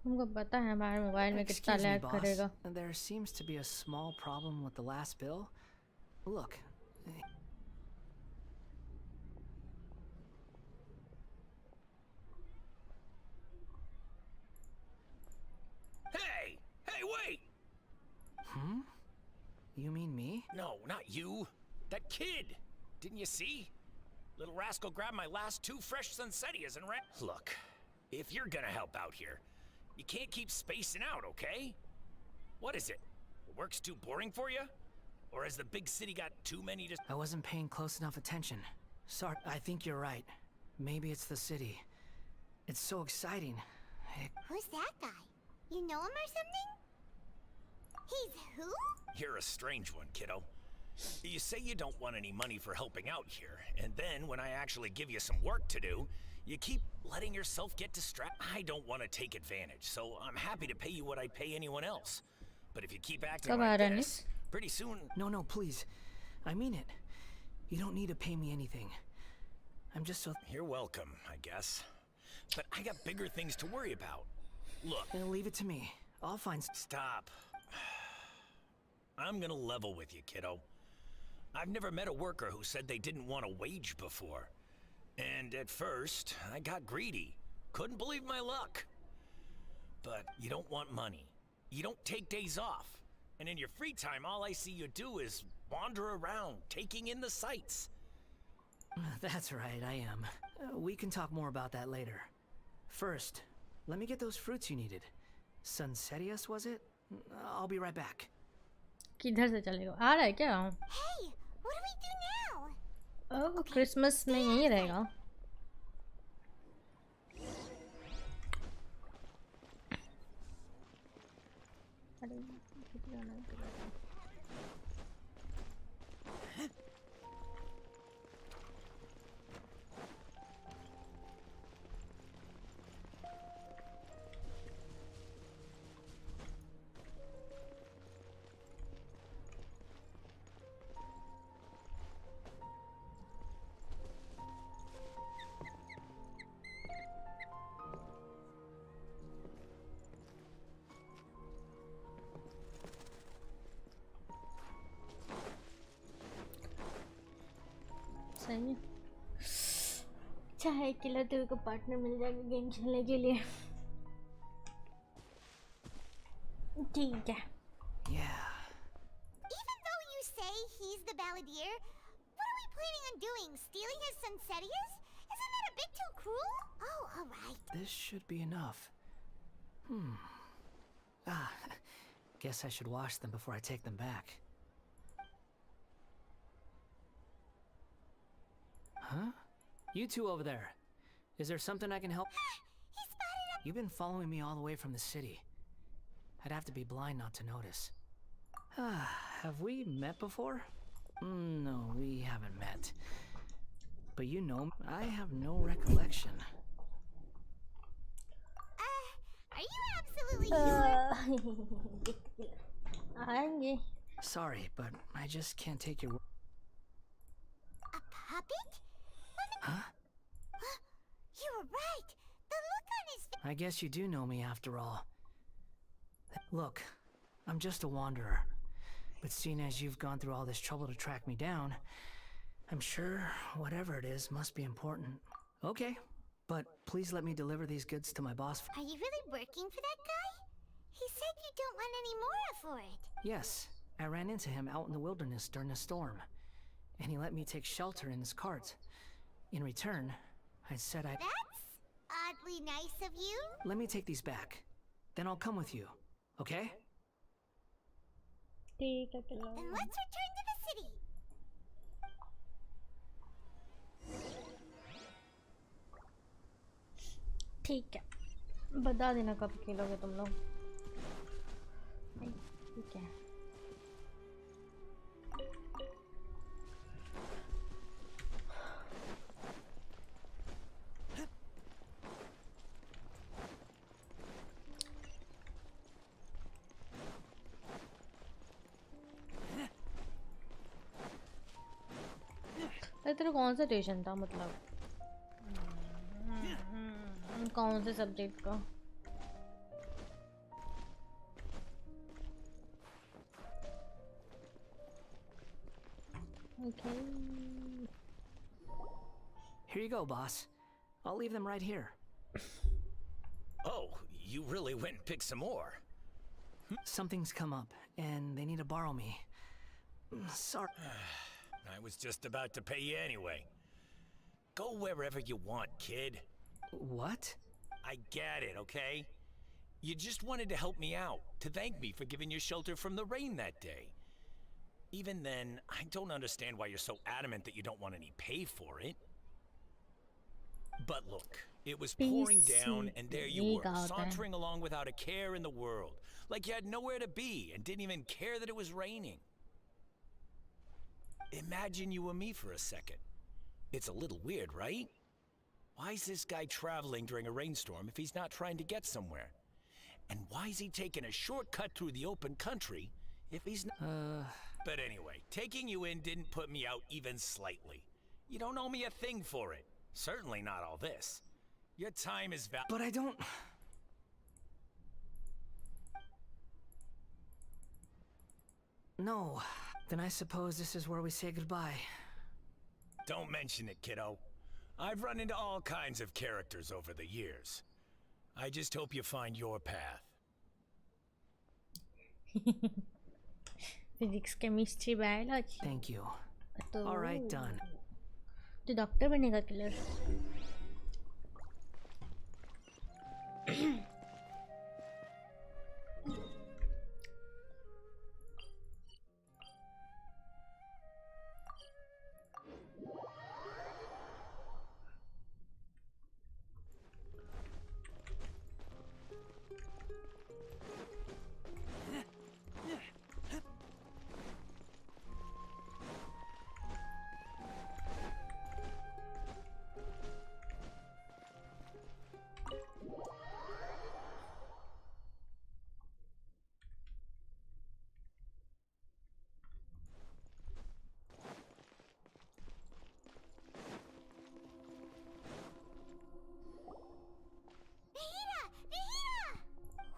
तुमको पता है हमारे मोबाइल में कितना Excuse me, लैग boss. करेगा। There seems to be a small problem with the last bill. Look. Hey! Hey, wait! Hmm? You mean me? No, not you. That kid! Didn't you see? Little rascal grabbed my last 2 fresh Sunsettias and ran. Look, if you're gonna help out here, you can't keep spacing out, okay? What is it? Work's too boring for you? Or has the big city got too many to... I wasn't paying close enough attention. Sorry, I think you're right. Maybe it's the city. It's so exciting. Who's that guy? You know him or something? He's who? You're a strange one, kiddo. You say you don't want any money for helping out here, and then when I actually give you some work to do, you keep letting yourself get distracted. I don't want to take advantage, so I'm happy to pay you what I'd pay anyone else. But if you keep acting कब आ like रहा है this, pretty soon... No, please. I mean it. You don't need to pay me anything. I'm just so... You're welcome, I guess. But I got bigger things to worry about. Look... Leave it to me. I'll find... Stop. I'm gonna level with you, kiddo. I've never met a worker who said they didn't want a wage before. And at first, I got greedy. Couldn't believe my luck. But you don't want money. You don't take days off. And in your free time, all I see you do is wander around, taking in the sights. That's right, I am. We can talk more about that later. First, let me get those fruits you needed. Sunsettias, was it? I'll be right back. किधर से चलेगा? आ रहा है क्या? Hey, what do we do now? Oh, Christmas में यहीं रहेगा। अरे नहीं है। चाहे किलर तेरे को पार्टनर मिल जाएगा गेम खेलने के लिए। ठीक है। Yeah. Even though you say he's the balladeer, what are we planning on doing? Stealing his Sunsetias? Isn't that a bit too cruel? Oh, alright. This should be enough. Guess I should wash them before I take them back. Huh? You two over there. Is there something I can help? He spotted us. You've been following me all the way from the city. I'd have to be blind not to notice. Have we met before? No, we haven't met. But you know, I have no recollection. Are you absolutely sure? आएंगे। Sorry, but I just can't take your word. A puppet? Huh? You were right. The look on his face. I guess you do know me after all. Look, I'm just a wanderer. But seeing as you've gone through all this trouble to track me down, I'm sure whatever it is must be important. Okay, but please let me deliver these goods to my boss. Are you really working for that guy? He said you don't want any more for it. Yes, I ran into him out in the wilderness during a storm, and he let me take shelter in his cart. In return, I said I... That's oddly nice of you. Let me take these back. Then I'll come with you, okay? ठीक है killer. Then let's return to the city. ठीक है। बता देना कब खेलोगे तुम लोग। ठीक है। अरे तेरा कौन सा ट्यूशन था मतलब कौन से सब्जेक्ट का? Okay. Here you go, boss. I'll leave them right here. Oh, you really went and picked some more. Something's come up, and they need to borrow me. Sorry. I was just about to pay you anyway. Go wherever you want, kid. What? I get it, okay? You just wanted to help me out, to thank me for giving you shelter from the rain that day. Even then, I don't understand why you're so adamant that you don't want any pay for it. But look, it was pouring down, and there you were, sauntering along without a care in the world. Like you had nowhere to be, and didn't even care that it was raining. Imagine you and me for a second. It's a little weird, right? Why is this guy traveling during a rainstorm if he's not trying to get somewhere? And why is he taking a shortcut through the open country if he's not... But anyway, taking you in didn't put me out even slightly. You don't owe me a thing for it. Certainly not all this. Your time is valuable. But I don't... No. Then I suppose this is where we say goodbye. Don't mention it, kiddo. I've run into all kinds of characters over the years. I just hope you find your path. Physics, chemistry, biology. Thank you. तो All right, done. तो doctor बनेगा killer.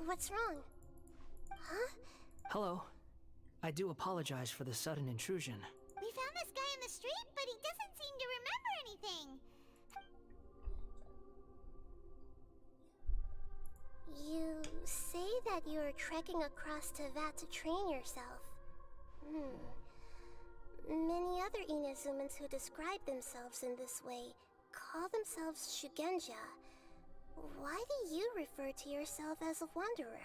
What's wrong? Huh? Hello. I do apologize for the sudden intrusion. We found this guy in the street, but he doesn't seem to remember anything. You say that you're trekking across Teyvat to train yourself. Many other Inazumans who describe themselves in this way call themselves Shugenja. Why do you refer to yourself as a wanderer?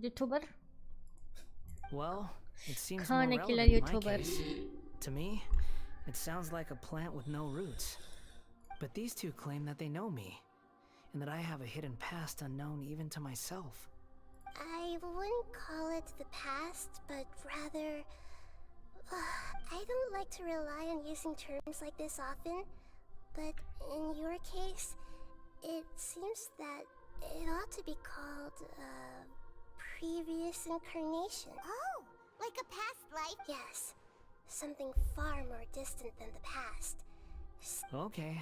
YouTuber. Well, it seems Khan more a killer relevant in my YouTuber. case. To me, it sounds like a plant with no roots. But these two claim that they know me, and that I have a hidden past unknown even to myself. I wouldn't call it the past, but rather... I don't like to rely on using terms like this often, but in your case, it seems that it ought to be called, previous incarnation. Oh, like a past life? Yes, something far more distant than the past. Okay,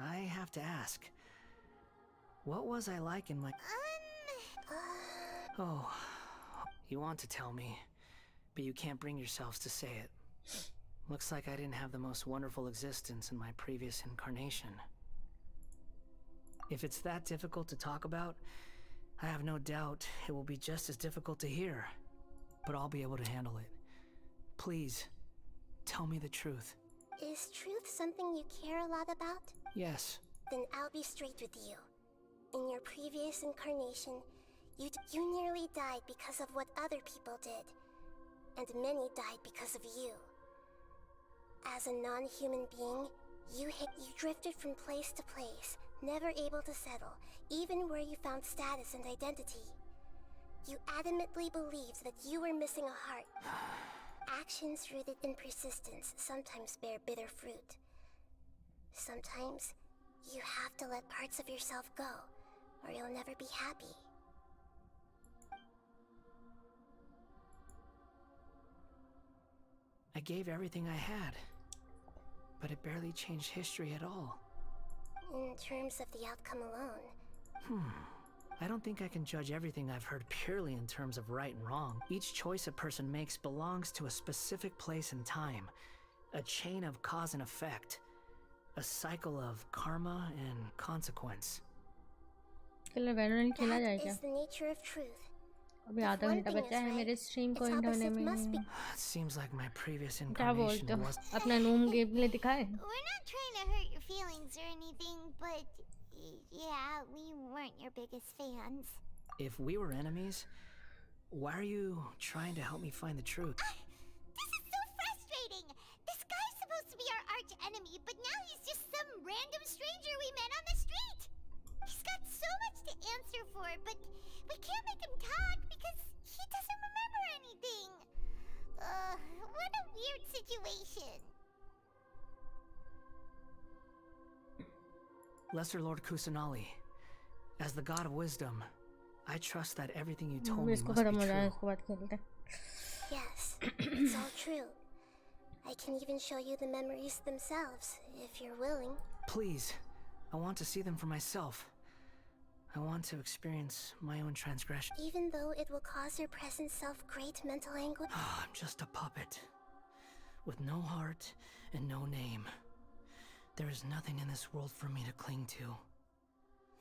I have to ask. What was I like in my... Oh, you want to tell me, but you can't bring yourselves to say it. Looks like I didn't have the most wonderful existence in my previous incarnation. If it's that difficult to talk about, I have no doubt it will be just as difficult to hear. But I'll be able to handle it. Please, tell me the truth. Is truth something you care a lot about? Yes. Then I'll be straight with you. In your previous incarnation, you nearly died because of what other people did. And many died because of you. As a non-human being, you drifted from place to place, never able to settle, even where you found status and identity. You adamantly believed that you were missing a heart. Actions rooted in persistence sometimes bear bitter fruit. Sometimes, you have to let parts of yourself go, or you'll never be happy. I gave everything I had, but it barely changed history at all. In terms of the outcome alone. I don't think I can judge everything I've heard purely in terms of right and wrong. Each choice a person makes belongs to a specific place and time. A chain of cause and effect. A cycle of karma and consequence. That is the nature of truth. अभी आधा घंटा बचा है मेरे stream को and होने में. It seems like my previous क्या बोलते incarnation हो? was... अपना नूम गेम प्ले दिखाए? We're not trying to hurt your feelings or anything, but yeah, we weren't your biggest fans. If we were enemies, why are you trying to help me find the truth? This is so frustrating! This guy's supposed to be our arch enemy, but now he's just some random stranger we met on the street! He's got so much to answer for, but we can't make him talk because he doesn't remember anything. What a weird situation. Lesser Lord Kusanali, as the god of wisdom, I trust that everything you told me must be true. Yes, it's all true. I can even show you the memories themselves, if you're willing. Please, I want to see them for myself. I want to experience my own transgression. Even though it will cause your present self great mental anguish? I'm just a puppet, with no heart and no name. There is nothing in this world for me to cling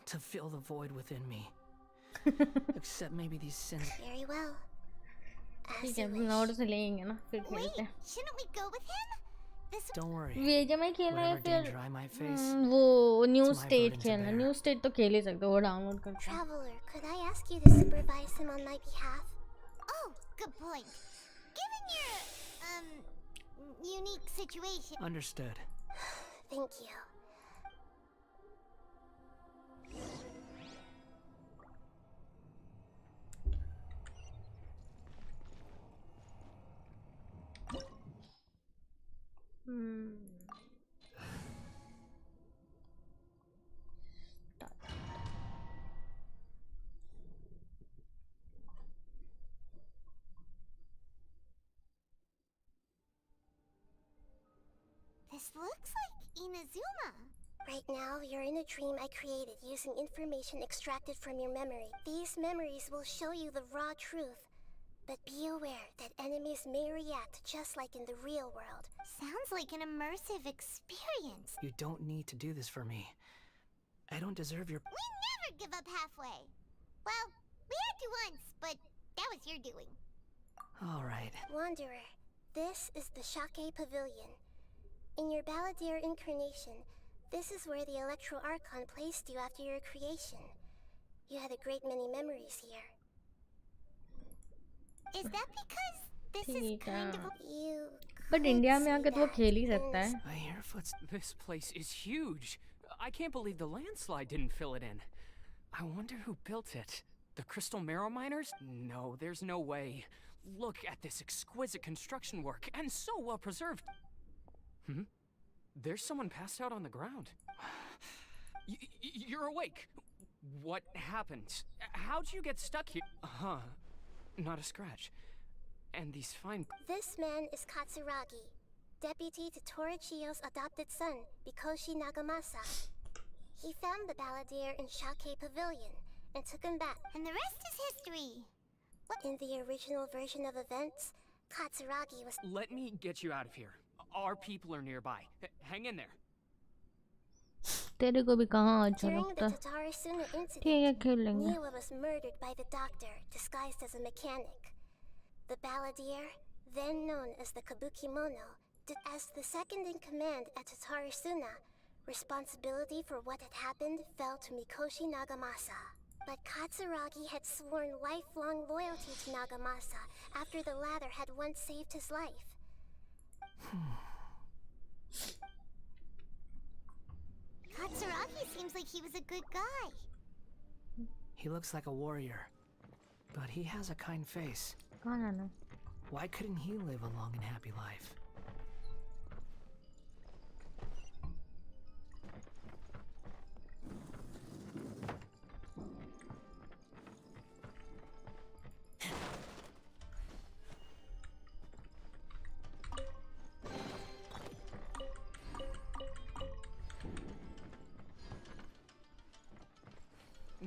to fill the void within me. Except maybe these sins. Very well. ठीक है note से लेंगे ना फिर Wait, खेलते हैं. shouldn't we go with him? This Don't worry. वेज में खेलना है Whatever फिर danger I might face, वो new it's my state burden to खेलना. bear. न्यू स्टेट तो खेल ही सकते हो, वो डाउनलोड करके. Traveler, could I ask you to supervise him on my behalf? Oh, good point. Given your, unique situation. Understood. Thank you. This looks like Inazuma. Right now, you're in a dream I created using information extracted from your memory. These memories will show you the raw truth. But be aware that enemies may react just like in the real world. Sounds like an immersive experience. You don't need to do this for me. I don't deserve your... We never give up halfway. Well, we had to once, but that was your doing. All right. Wanderer, this is the Shake Pavilion. In your Balladeer incarnation, this is where the Electro Archon placed you after your creation. You had a great many memories here. Is that because this is kind of you? But India में आके तो वो खेल ही सकता है. I hear footsteps. This place is huge. I can't believe the landslide didn't fill it in. I wonder who built it. The Crystal Marrow Miners? No, there's no way. Look at this exquisite construction work, and so well preserved. There's someone passed out on the ground. You're awake. What happened? How'd you get stuck here? Not a scratch. And these fine... This man is Katsuragi, deputy to Torichiyo's adopted son, Mikoshi Nagamasa. He found the Balladeer in Shake Pavilion and took him back. And the rest is history. In the original version of events, Katsuragi was... Let me get you out of here. Our people are nearby. Hang in there. तेरे को भी कहाँ अच्छा During लगता. the Tatarasuna incident, ठीक है खेल लेंगे. Niwa was murdered by the doctor, disguised as a mechanic. The Balladeer, then known as the Kabukimono, as the second in command at Tatarasuna, responsibility for what had happened fell to Mikoshi Nagamasa. But Katsuragi had sworn lifelong loyalty to Nagamasa after the latter had once saved his life. Katsuragi seems like he was a good guy. He looks like a warrior, but he has a kind face. I don't know. Why couldn't he live a long and happy life?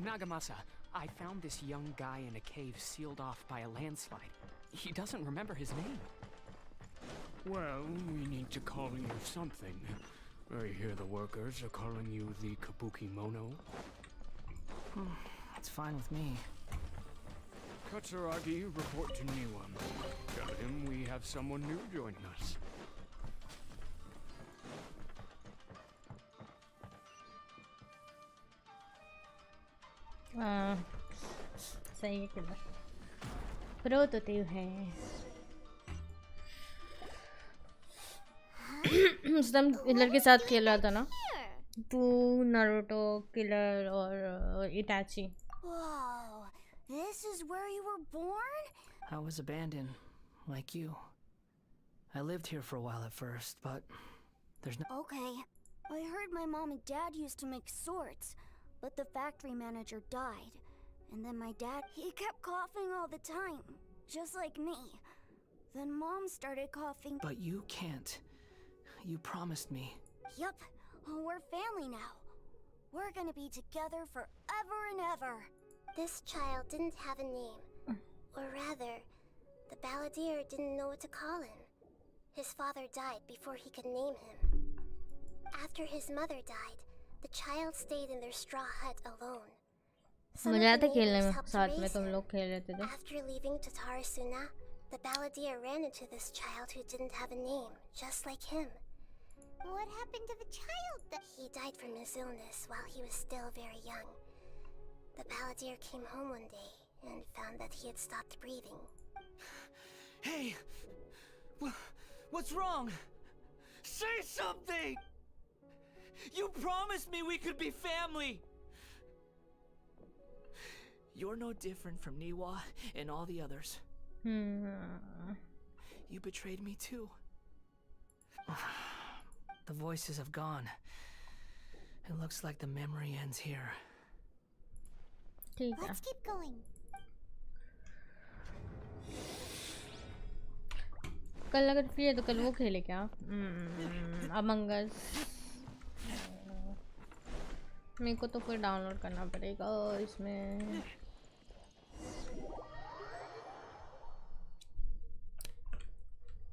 Nagamasa, I found this young guy in a cave sealed off by a landslide. He doesn't remember his name. Well, we need to call you something. I hear the workers are calling you the Kabukimono. It's fine with me. Katsuragi, report to Niwa. Tell him we have someone new joining us. सही है किधर. Pro तो तू है. उस time killer के साथ खेल रहा था ना. तू नारुतो किलर और Itachi. Whoa, this is where you were born? I was abandoned, like you. I lived here for a while at first, but there's no... Okay. I heard my mom and dad used to make swords, but the factory manager died. And then my dad, he kept coughing all the time, just like me. Then Mom started coughing. But you can't. You promised me. Yup, we're family now. We're gonna be together forever and ever. This child didn't have a name. Or rather, the Balladeer didn't know what to call him. His father died before he could name him. After his mother died, the child stayed in their straw hut alone. मजा आता खेलने में साथ में तुम लोग खेल रहे थे. After leaving Tatarasuna, the Balladeer ran into this child who didn't have a name, just like him. What happened to the child? He died from his illness while he was still very young. The Balladeer came home one day and found that he had stopped breathing. Hey! What's wrong? Say something! You promised me we could be family! You're no different from Niwa and all the others. You betrayed me too. The voices have gone. It looks like the memory ends here. Let's keep going. कल अगर free है तो कल वो खेले क्या? Among अस. मेरे को तो फिर डाउनलोड करना पड़ेगा इसमें.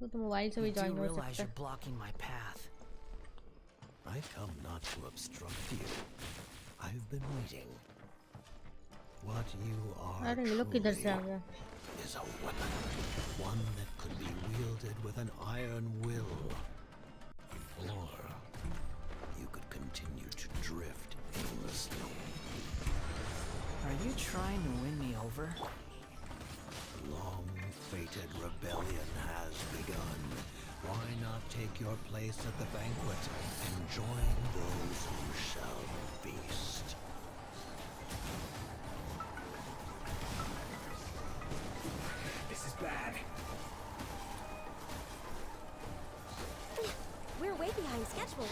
तो मोबाइल से भी You do ज्वाइन हो realize सकता you're है. blocking my path. I come not to obstruct you. I've been waiting. What you are अरे ये लोग किधर से आ गया? is a weapon. One that could be wielded with an iron will. Or you could continue to drift aimlessly. Are you trying to win me over? Long-fated rebellion has begun. Why not take your place at the banquet and join those who shall feast? This is bad. We're way behind schedule.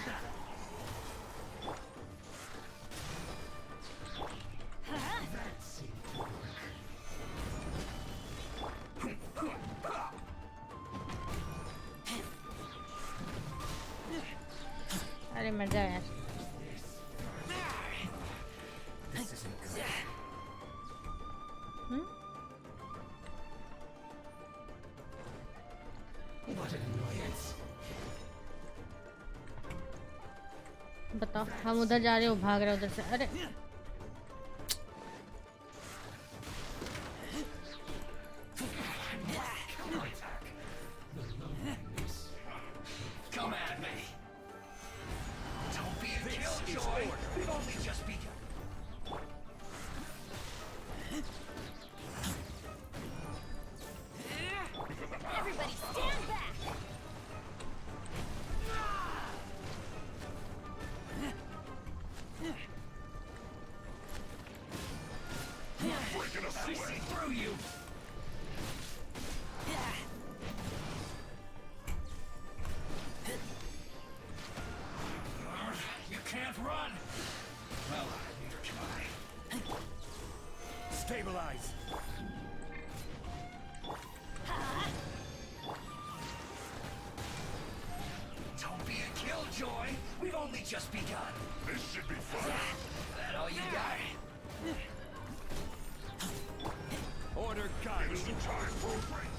अरे मर जा यार. This isn't good. What an annoyance. बताओ हम उधर जा रहे हो भाग रहे हो उधर से. अरे Come at me. Don't be a killjoy. We've only just begun. Everybody stand back! I see through you. You can't run. Well, neither can I. Stabilize. Don't be a killjoy. We've only just begun. This should be fun. That all you got? Order guide. Give us some time for a break.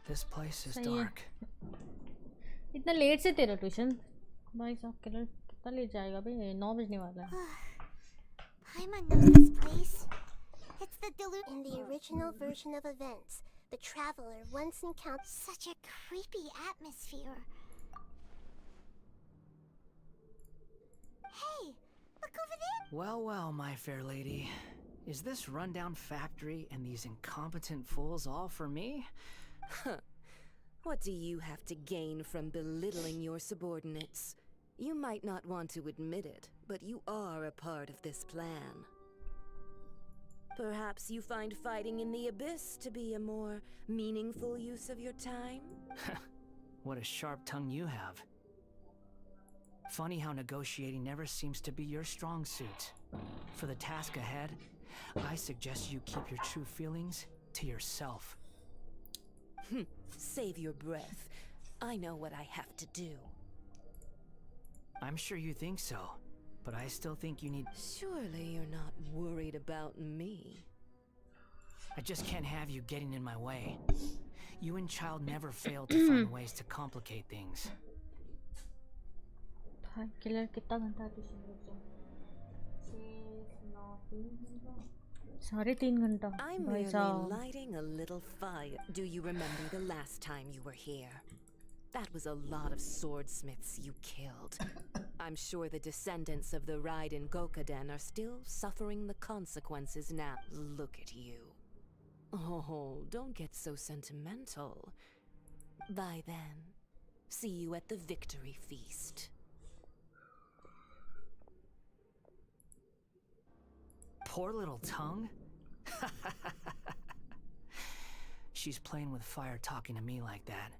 This place is सही है. dark. इतना late से तेरा tuition भाई साहब किधर कितना late जाएगा भाई 9 बजने वाला है. Paimon knows this place. It's the In the original version of events, the traveler once encountered such a creepy atmosphere. Hey, look over there! Well, well, my fair lady. Is this rundown factory and these incompetent fools all for me? What do you have to gain from belittling your subordinates? You might not want to admit it, but you are a part of this plan. Perhaps you find fighting in the abyss to be a more meaningful use of your time? What a sharp tongue you have. Funny how negotiating never seems to be your strong suit. For the task ahead, I suggest you keep your true feelings to yourself. Save your breath. I know what I have to do. I'm sure you think so, but I still think you need... Surely you're not worried about me. I just can't have you getting in my way. You and Child never fail to find ways to complicate things. Killer कितना घंटा tuition लेते हैं? 3.5 घंटा. I'm merely lighting a little fire. Do you remember the last time you were here? That was a lot of swordsmiths you killed. I'm sure the descendants of the Raiden Gokaden are still suffering the consequences now. Look at you. Oh, don't get so sentimental. Bye then. See you at the victory feast. Poor little tongue? she's playing with fire talking to me like that.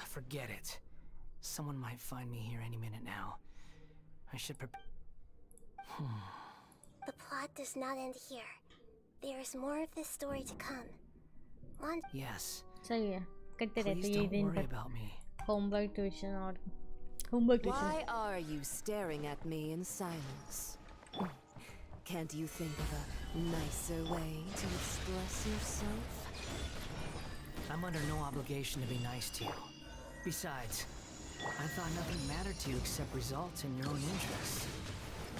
Forget it. Someone might find me here any minute now. I should The plot does not end here. There is more of this story to come. Yes. सही है करते रहते Please ये don't दिन worry भर about me. Homework tuition और homework tuition Why are you staring at me in silence? Can't you think of a nicer way to express yourself? I'm under no obligation to be nice to you. Besides, I thought nothing mattered to you except results and your own interests.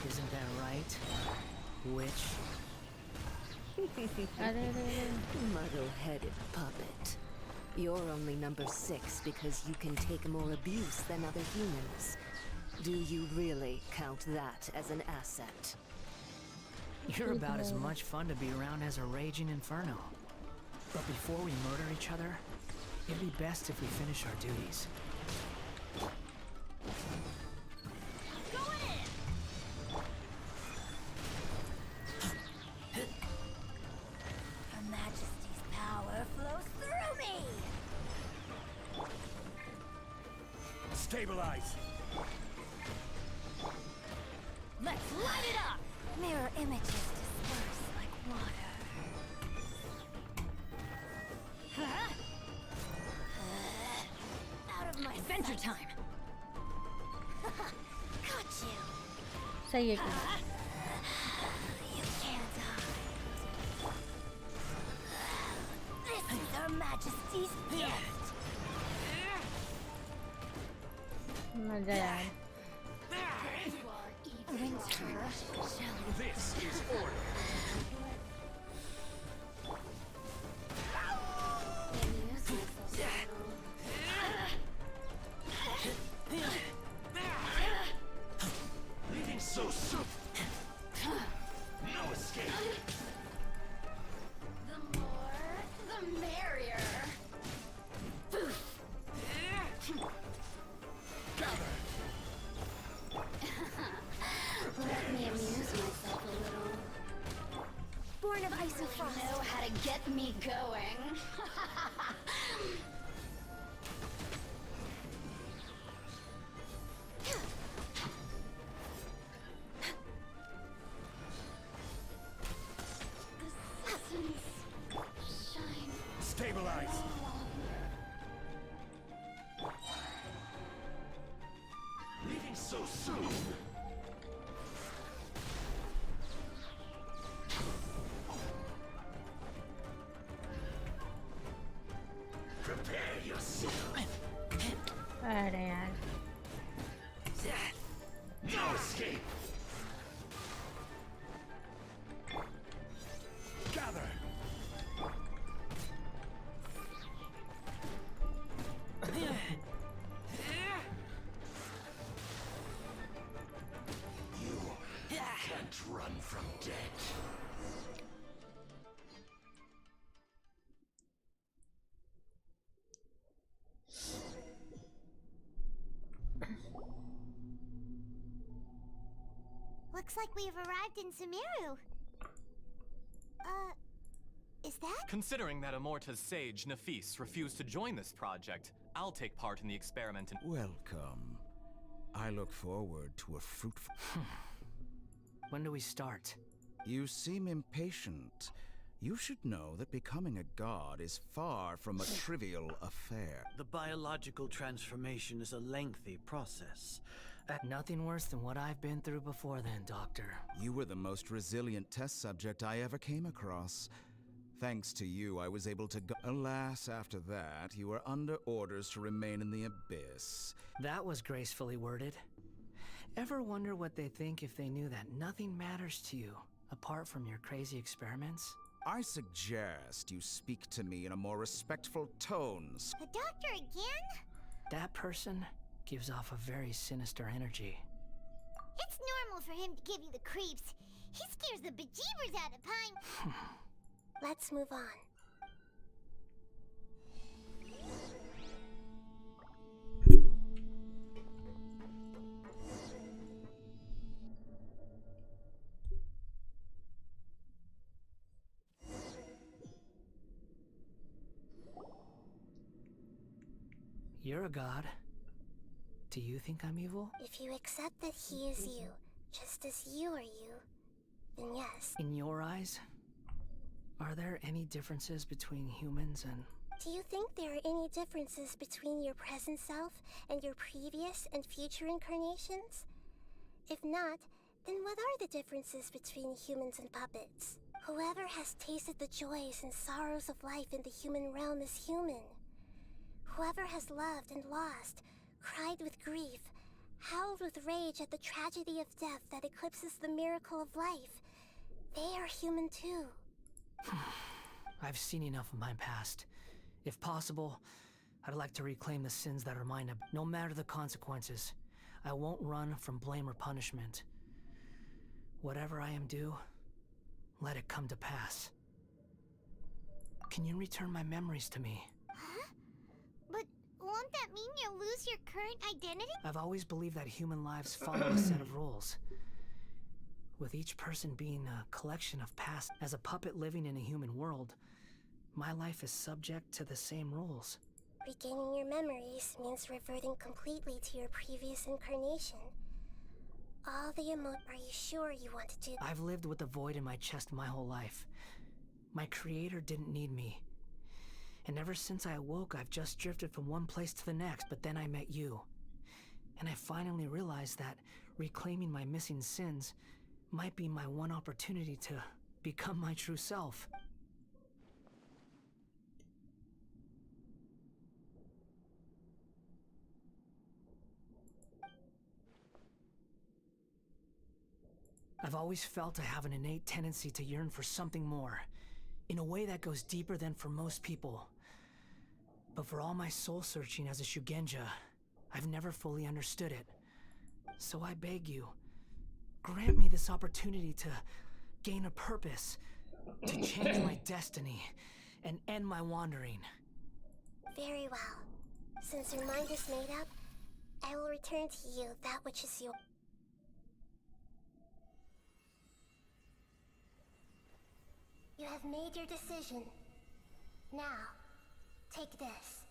Isn't that right? Witch? Muddle-headed puppet. You're only number 6 because you can take more abuse than other humans. Do you really count that as an asset? You're about as much fun to be around as a raging inferno. But before we murder each other, it'd be best if we finish our duties. Her Majesty's power flows through me! Stabilize! Let's light it up! Mirror images disperse like water. Out of my adventure time! Got you! सही है You can't hide. This is Her Majesty's gift! मजा यार Winter. This is order. Leaving so soon. No escape. The more, the merrier. Let me amuse myself a little. Born of ice and frost. Know how to get me going. Stabilize! Leaving so soon. Prepare yourself. अरे यार No escape. Gather! You can't run from death. Looks like we've arrived in Sumeru. Is that? Considering that Amorta's sage, Nafis, refused to join this project, I'll take part in the experiment and— Welcome. I look forward to a fruitful... When do we start? You seem impatient. You should know that becoming a god is far from a trivial affair. The biological transformation is a lengthy process. Nothing worse than what I've been through before then, Doctor. You were the most resilient test subject I ever came across. Thanks to you, I was able to go— Alas, after that, you were under orders to remain in the abyss. That was gracefully worded. Ever wonder what they think if they knew that nothing matters to you, apart from your crazy experiments? I suggest you speak to me in a more respectful tone. The doctor again? That person gives off a very sinister energy. It's normal for him to give you the creeps. He scares the bejeebers out of Pine. Let's move on. you're a god, do you think I'm evil? If you accept that he is you, just as you are you, then yes. In your eyes, are there any differences between humans and... Do you think there are any differences between your present self and your previous and future incarnations? If not, then what are the differences between humans and puppets? Whoever has tasted the joys and sorrows of life in the human realm is human. Whoever has loved and lost, cried with grief, howled with rage at the tragedy of death that eclipses the miracle of life, they are human too. I've seen enough of my past. If possible, I'd like to reclaim the sins that are mine, no matter the consequences. I won't run from blame or punishment. Whatever I am due, let it come to pass. Can you return my memories to me? Huh? But won't that mean you'll lose your current identity? I've always believed that human lives follow a set of rules, with each person being a collection of past. As a puppet living in a human world, my life is subject to the same rules. Regaining your memories means reverting completely to your previous incarnation. All the are you sure you want to do? I've lived with the void in my chest my whole life. My creator didn't need me. And ever since I awoke, I've just drifted from one place to the next, but then I met you. And I finally realized that reclaiming my missing sins might be my one opportunity to become my true self. I've always felt I have an innate tendency to yearn for something more, in a way that goes deeper than for most people. But for all my soul-searching as a Shugenja, I've never fully understood it. So I beg you, grant me this opportunity to gain a purpose, to change my destiny, and end my wandering. Very well. Since your mind is made up, I will return to you that which is yours. You have made your decision. Now, take this.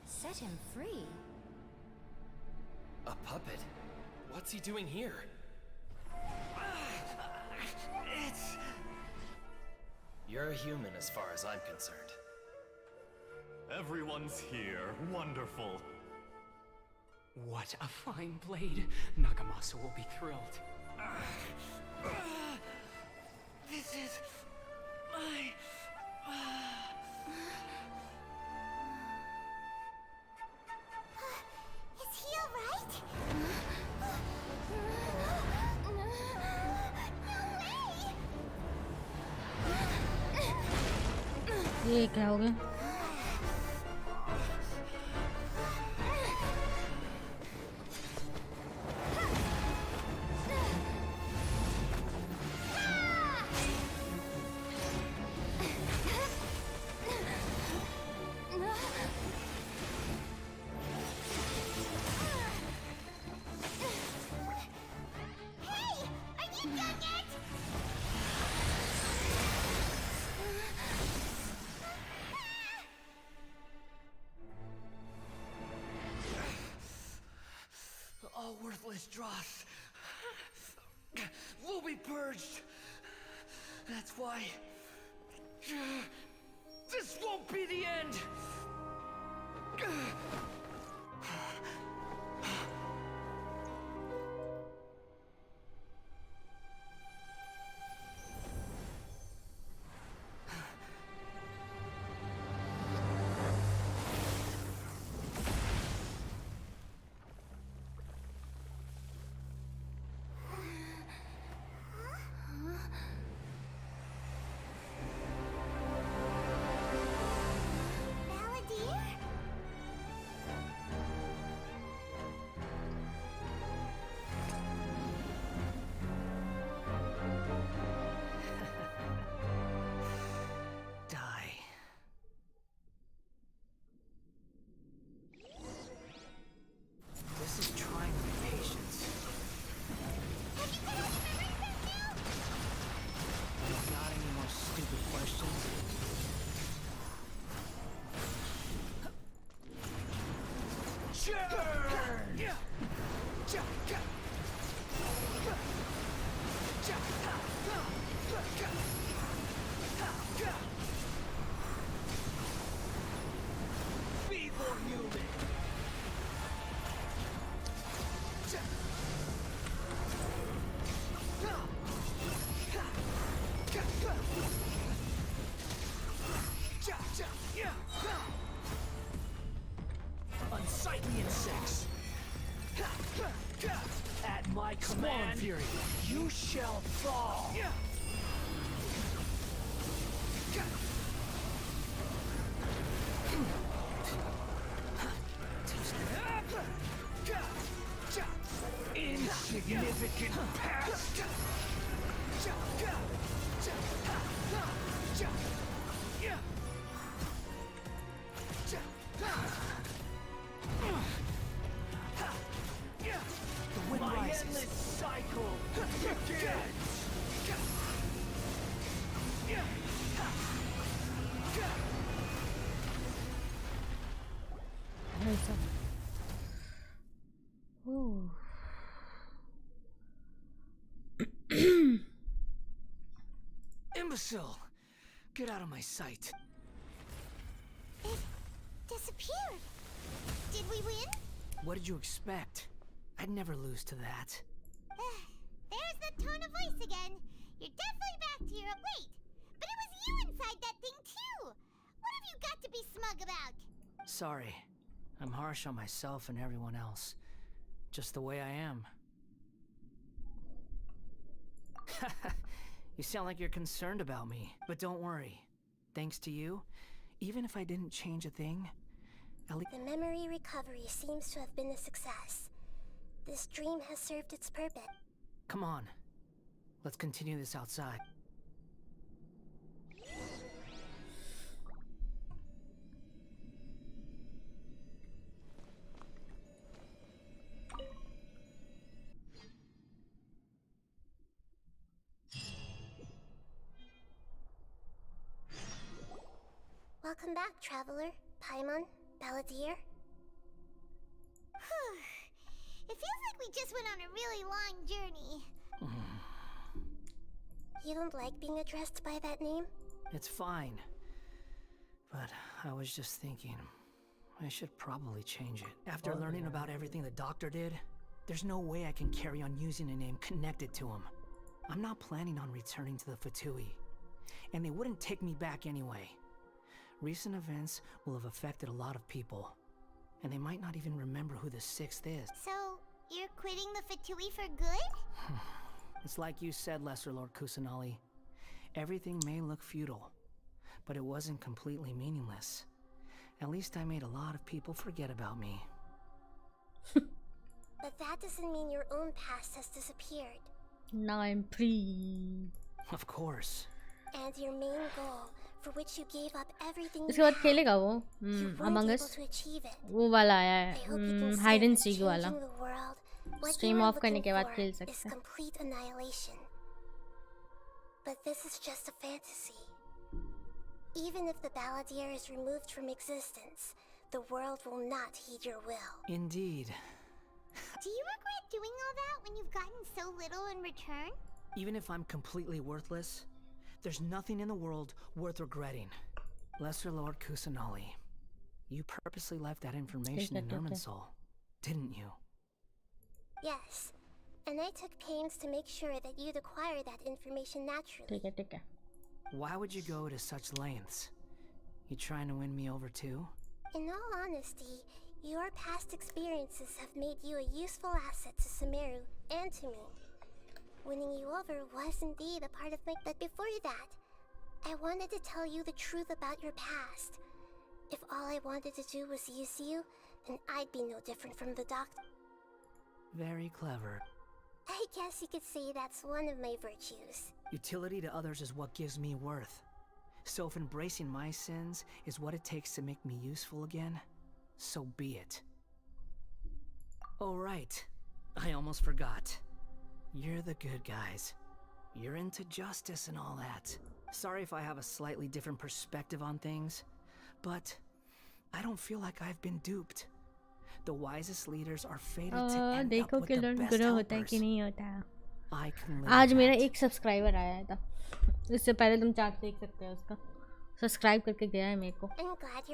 Set him free. A puppet? What's he doing here? You're a human as far as I'm concerned. Everyone's here. Wonderful. What a fine blade. Nagamasa will be thrilled. This is my... Is he alright? ये क्या हो गया? All worthless dross will be purged. That's why this won't be the end. insects. At my command, Fury, you shall fall. Insignificant pest. The wind rises. Endless cycle begins. Ooh. Imbecile! Get out of my sight. It disappeared. Did we win? What did you expect? I'd never lose to that. There's the tone of voice again. You're definitely back to your... Wait! But it was you inside that thing, too! What have you got to be smug about? Sorry. I'm harsh on myself and everyone else. Just the way I am. You sound like you're concerned about me. But don't worry. Thanks to you, even if I didn't change a thing, at least... The memory recovery seems to have been a success. This dream has served its purpose. Come on. Let's continue this outside. Welcome back, traveler. Paimon, Balladeer. It feels like we just went on a really long journey. You don't like being addressed by that name? It's fine. But I was just thinking, I should probably change it. After learning about everything the doctor did, there's no way I can carry on using a name connected to him. I'm not planning on returning to the Fatui, and they wouldn't take me back anyway. Recent events will have affected a lot of people, and they might not even remember who the 6th is. So, you're quitting the Fatui for good? It's like you said, Lesser Lord Kusanali. Everything may look futile, but it wasn't completely meaningless. At least I made a lot of people forget about me. But that doesn't mean your own past has disappeared. Now I'm free. Of course. And your main goal, for which you gave up everything इसके बाद खेलेगा वो Among Us वो वाला आया है hide and seek वाला stream of करने के बाद खेल सकते हैं complete annihilation. But this is just a fantasy. Even if the Balladeer is removed from existence, the world will not heed your will. Indeed. Do you regret doing all that when you've gotten so little in return? Even if I'm completely worthless, there's nothing in the world worth regretting. Lesser Lord Kusanali, you purposely left that information in Irminsul, didn't you? Yes, and I took pains to make sure that you'd acquire that information naturally. Why would you go to such lengths? You trying to win me over too? In all honesty, your past experiences have made you a useful asset to Sumeru and to me. Winning you over was indeed a part of my... But before that, I wanted to tell you the truth about your past. If all I wanted to do was use you, then I'd be no different from the doctor. Very clever. I guess you could say that's one of my virtues. Utility to others is what gives me worth. So if embracing my sins is what it takes to make me useful again, so be it. Oh right, I almost forgot. You're the good guys. You're into justice and all that. Sorry if I have a slightly different perspective on things, but I don't feel like I've been duped. The wisest leaders are fated to end up with the best helpers. I can live आज मेरा 1 subscriber आया था इससे पहले तुम chart देख सकते हो उसका सब्सक्राइब करके गया है मेरे को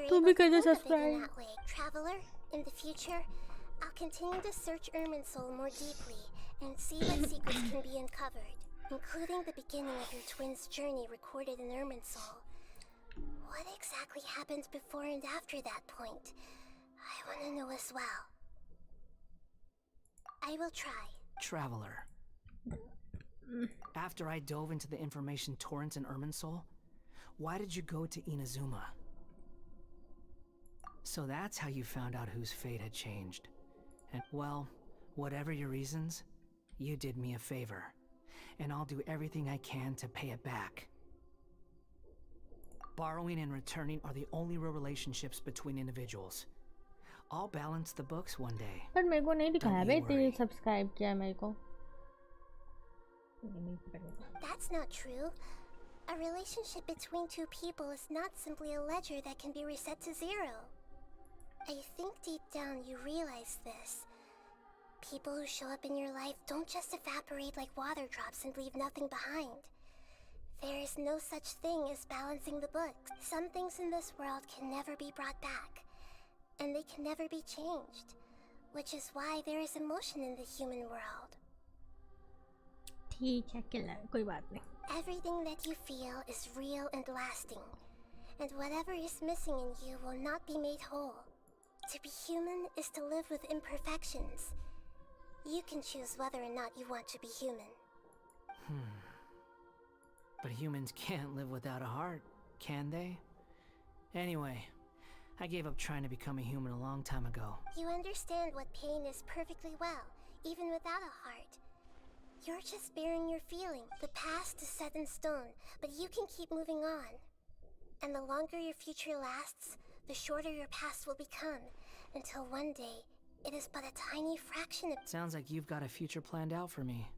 तुम भी कर दो subscribe Traveler, in the future, I'll continue to search Irminsul more deeply and see what secrets can be uncovered, including the beginning of your twins' journey recorded in Irminsul. What exactly happened before and after that point? I want to know as well. I will try. Traveler. After I dove into the information torrents in Irminsul, why did you go to Inazuma? So that's how you found out whose fate had changed. And, well, whatever your reasons, you did me a favor. And I'll do everything I can to pay it back. Borrowing and returning are the only real relationships between individuals. I'll balance the books one day. पर मेरे को नहीं दिखाया बे तेरे subscribe किया मेरे को. That's not true. A relationship between two people is not simply a ledger that can be reset to zero. I think deep down you realize this. People who show up in your life don't just evaporate like water drops and leave nothing behind. There is no such thing as balancing the books. Some things in this world can never be brought back, and they can never be changed, which is why there is emotion in the human world. ठीक है killer, कोई बात नहीं. Everything that you feel is real and lasting, and whatever is missing in you will not be made whole. To be human is to live with imperfections. You can choose whether or not you want to be human. But humans can't live without a heart, can they? Anyway, I gave up trying to become a human a long time ago. You understand what pain is perfectly well, even without a heart. You're just bearing your feeling. The past is set in stone, but you can keep moving on. And the longer your future lasts, the shorter your past will become, until one day, it is but a tiny fraction of— Sounds like you've got a future planned out for me.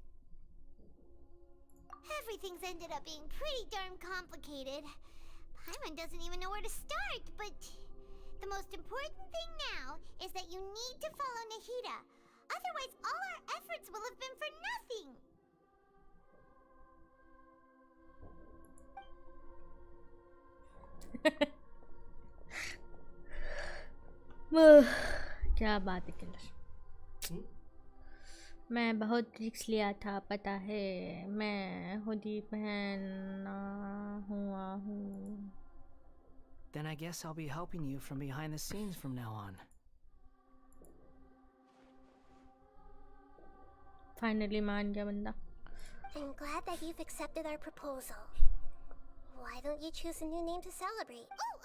Everything's ended up being pretty darn complicated. Paimon doesn't even know where to start, but the most important thing now is that you need to follow Nahida. Otherwise, all our efforts will have been for nothing. क्या बात है killer. मैं बहुत रिक्स लिया था पता है. मैं हुडी पहना हुआ हूँ. Then I guess I'll be helping you from behind the scenes from now on. Finally मान गया बंदा. I'm glad that you've accepted our proposal. Why don't you choose a new name to celebrate? Ooh!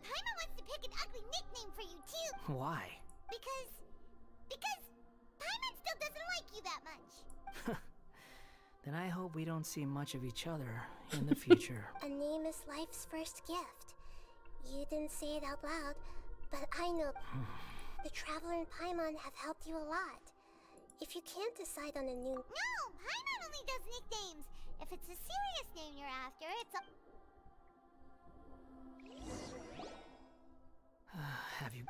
Paimon wants to pick an ugly nickname for you too. Why? Because Paimon still doesn't like you that much. Then I hope we don't see much of each other in the future. A name is life's first gift. You didn't say it out loud, but I know the Traveler and Paimon have helped you a lot. If you can't decide on a new— No! Paimon only does nicknames! If it's a serious name you're after, it's a— Have you...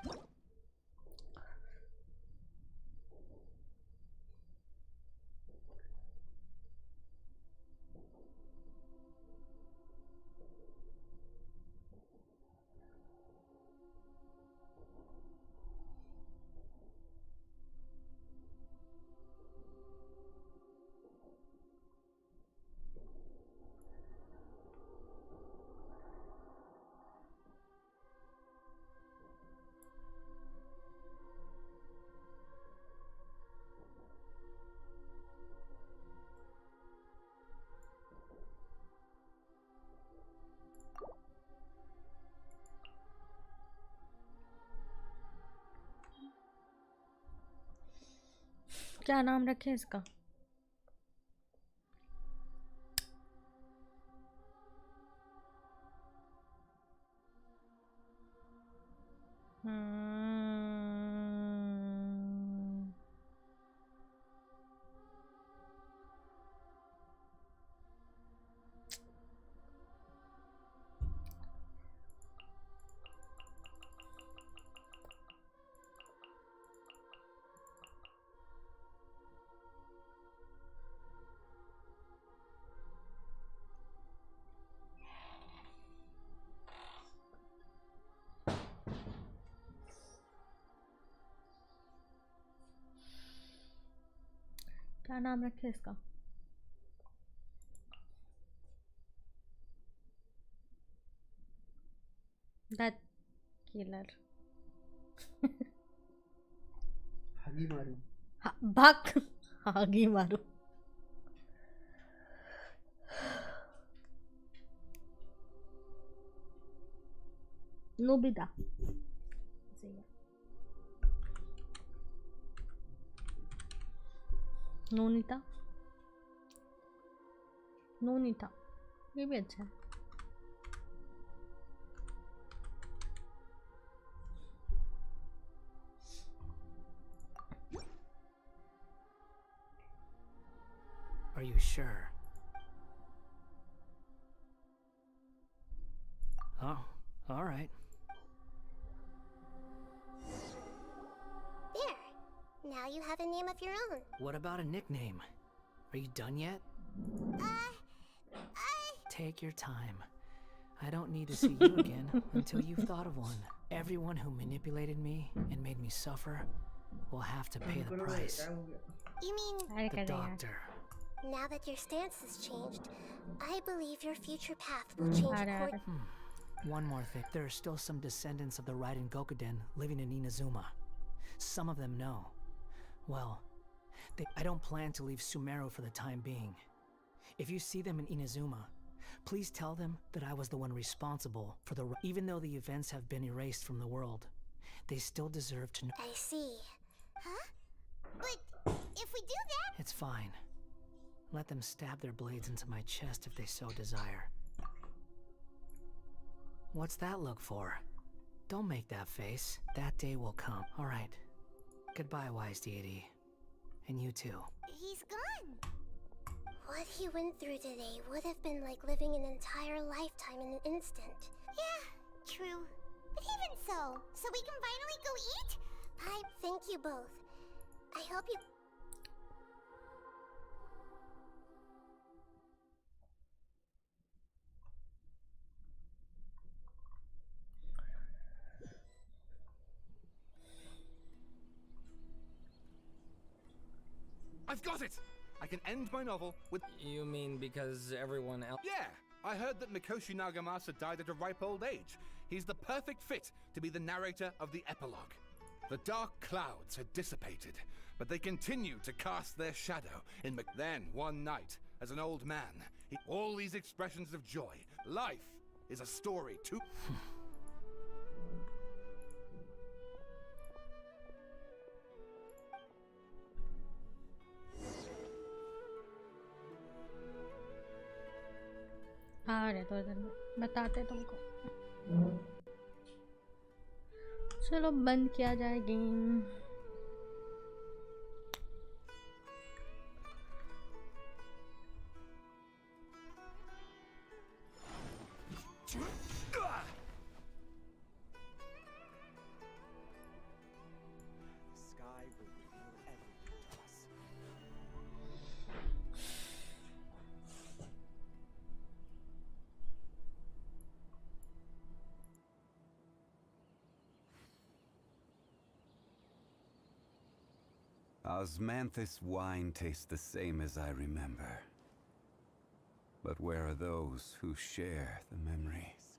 क्या नाम रखे इसका? क्या नाम रखे इसका? That killer. हगी मारू. भाग आगे मारो नोबिता नोनिता नोनिता ये भी अच्छा है Are you sure? Oh, all right. There. Now you have a name of your own. What about a nickname? Are you done yet? Take your time. I don't need to see you again until you've thought of one. Everyone who manipulated me and made me suffer will have to pay the price. You mean The doctor. now that your stance has changed, I believe your future path will change according. One more thing. There are still some descendants of the Raiden Gokuden living in Inazuma. Some of them know. Well, I don't plan to leave Sumeru for the time being. If you see them in Inazuma, please tell them that I was the one responsible for the... Even though the events have been erased from the world, they still deserve to know... I see. Huh? But if we do that... It's fine. Let them stab their blades into my chest if they so desire. What's that look for? Don't make that face. That day will come. All right. Goodbye, wise deity. And you too. He's gone. What he went through today would have been like living an entire lifetime in an instant. Yeah, true. But even so we can finally go eat? Thank you both. I hope you... I've got it! I can end my novel with... You mean because everyone else... Yeah! I heard that Mikoshi Nagamasa died at a ripe old age. He's the perfect fit to be the narrator of the epilogue. The dark clouds had dissipated, but they continued to cast their shadow in Then, one night, as an old man, all these expressions of joy. Life is a story too... आ रहे तो इधर बताते तुमको चलो बंद किया जाए game Osmanthus wine tastes the same as I remember. But where are those who share the memories?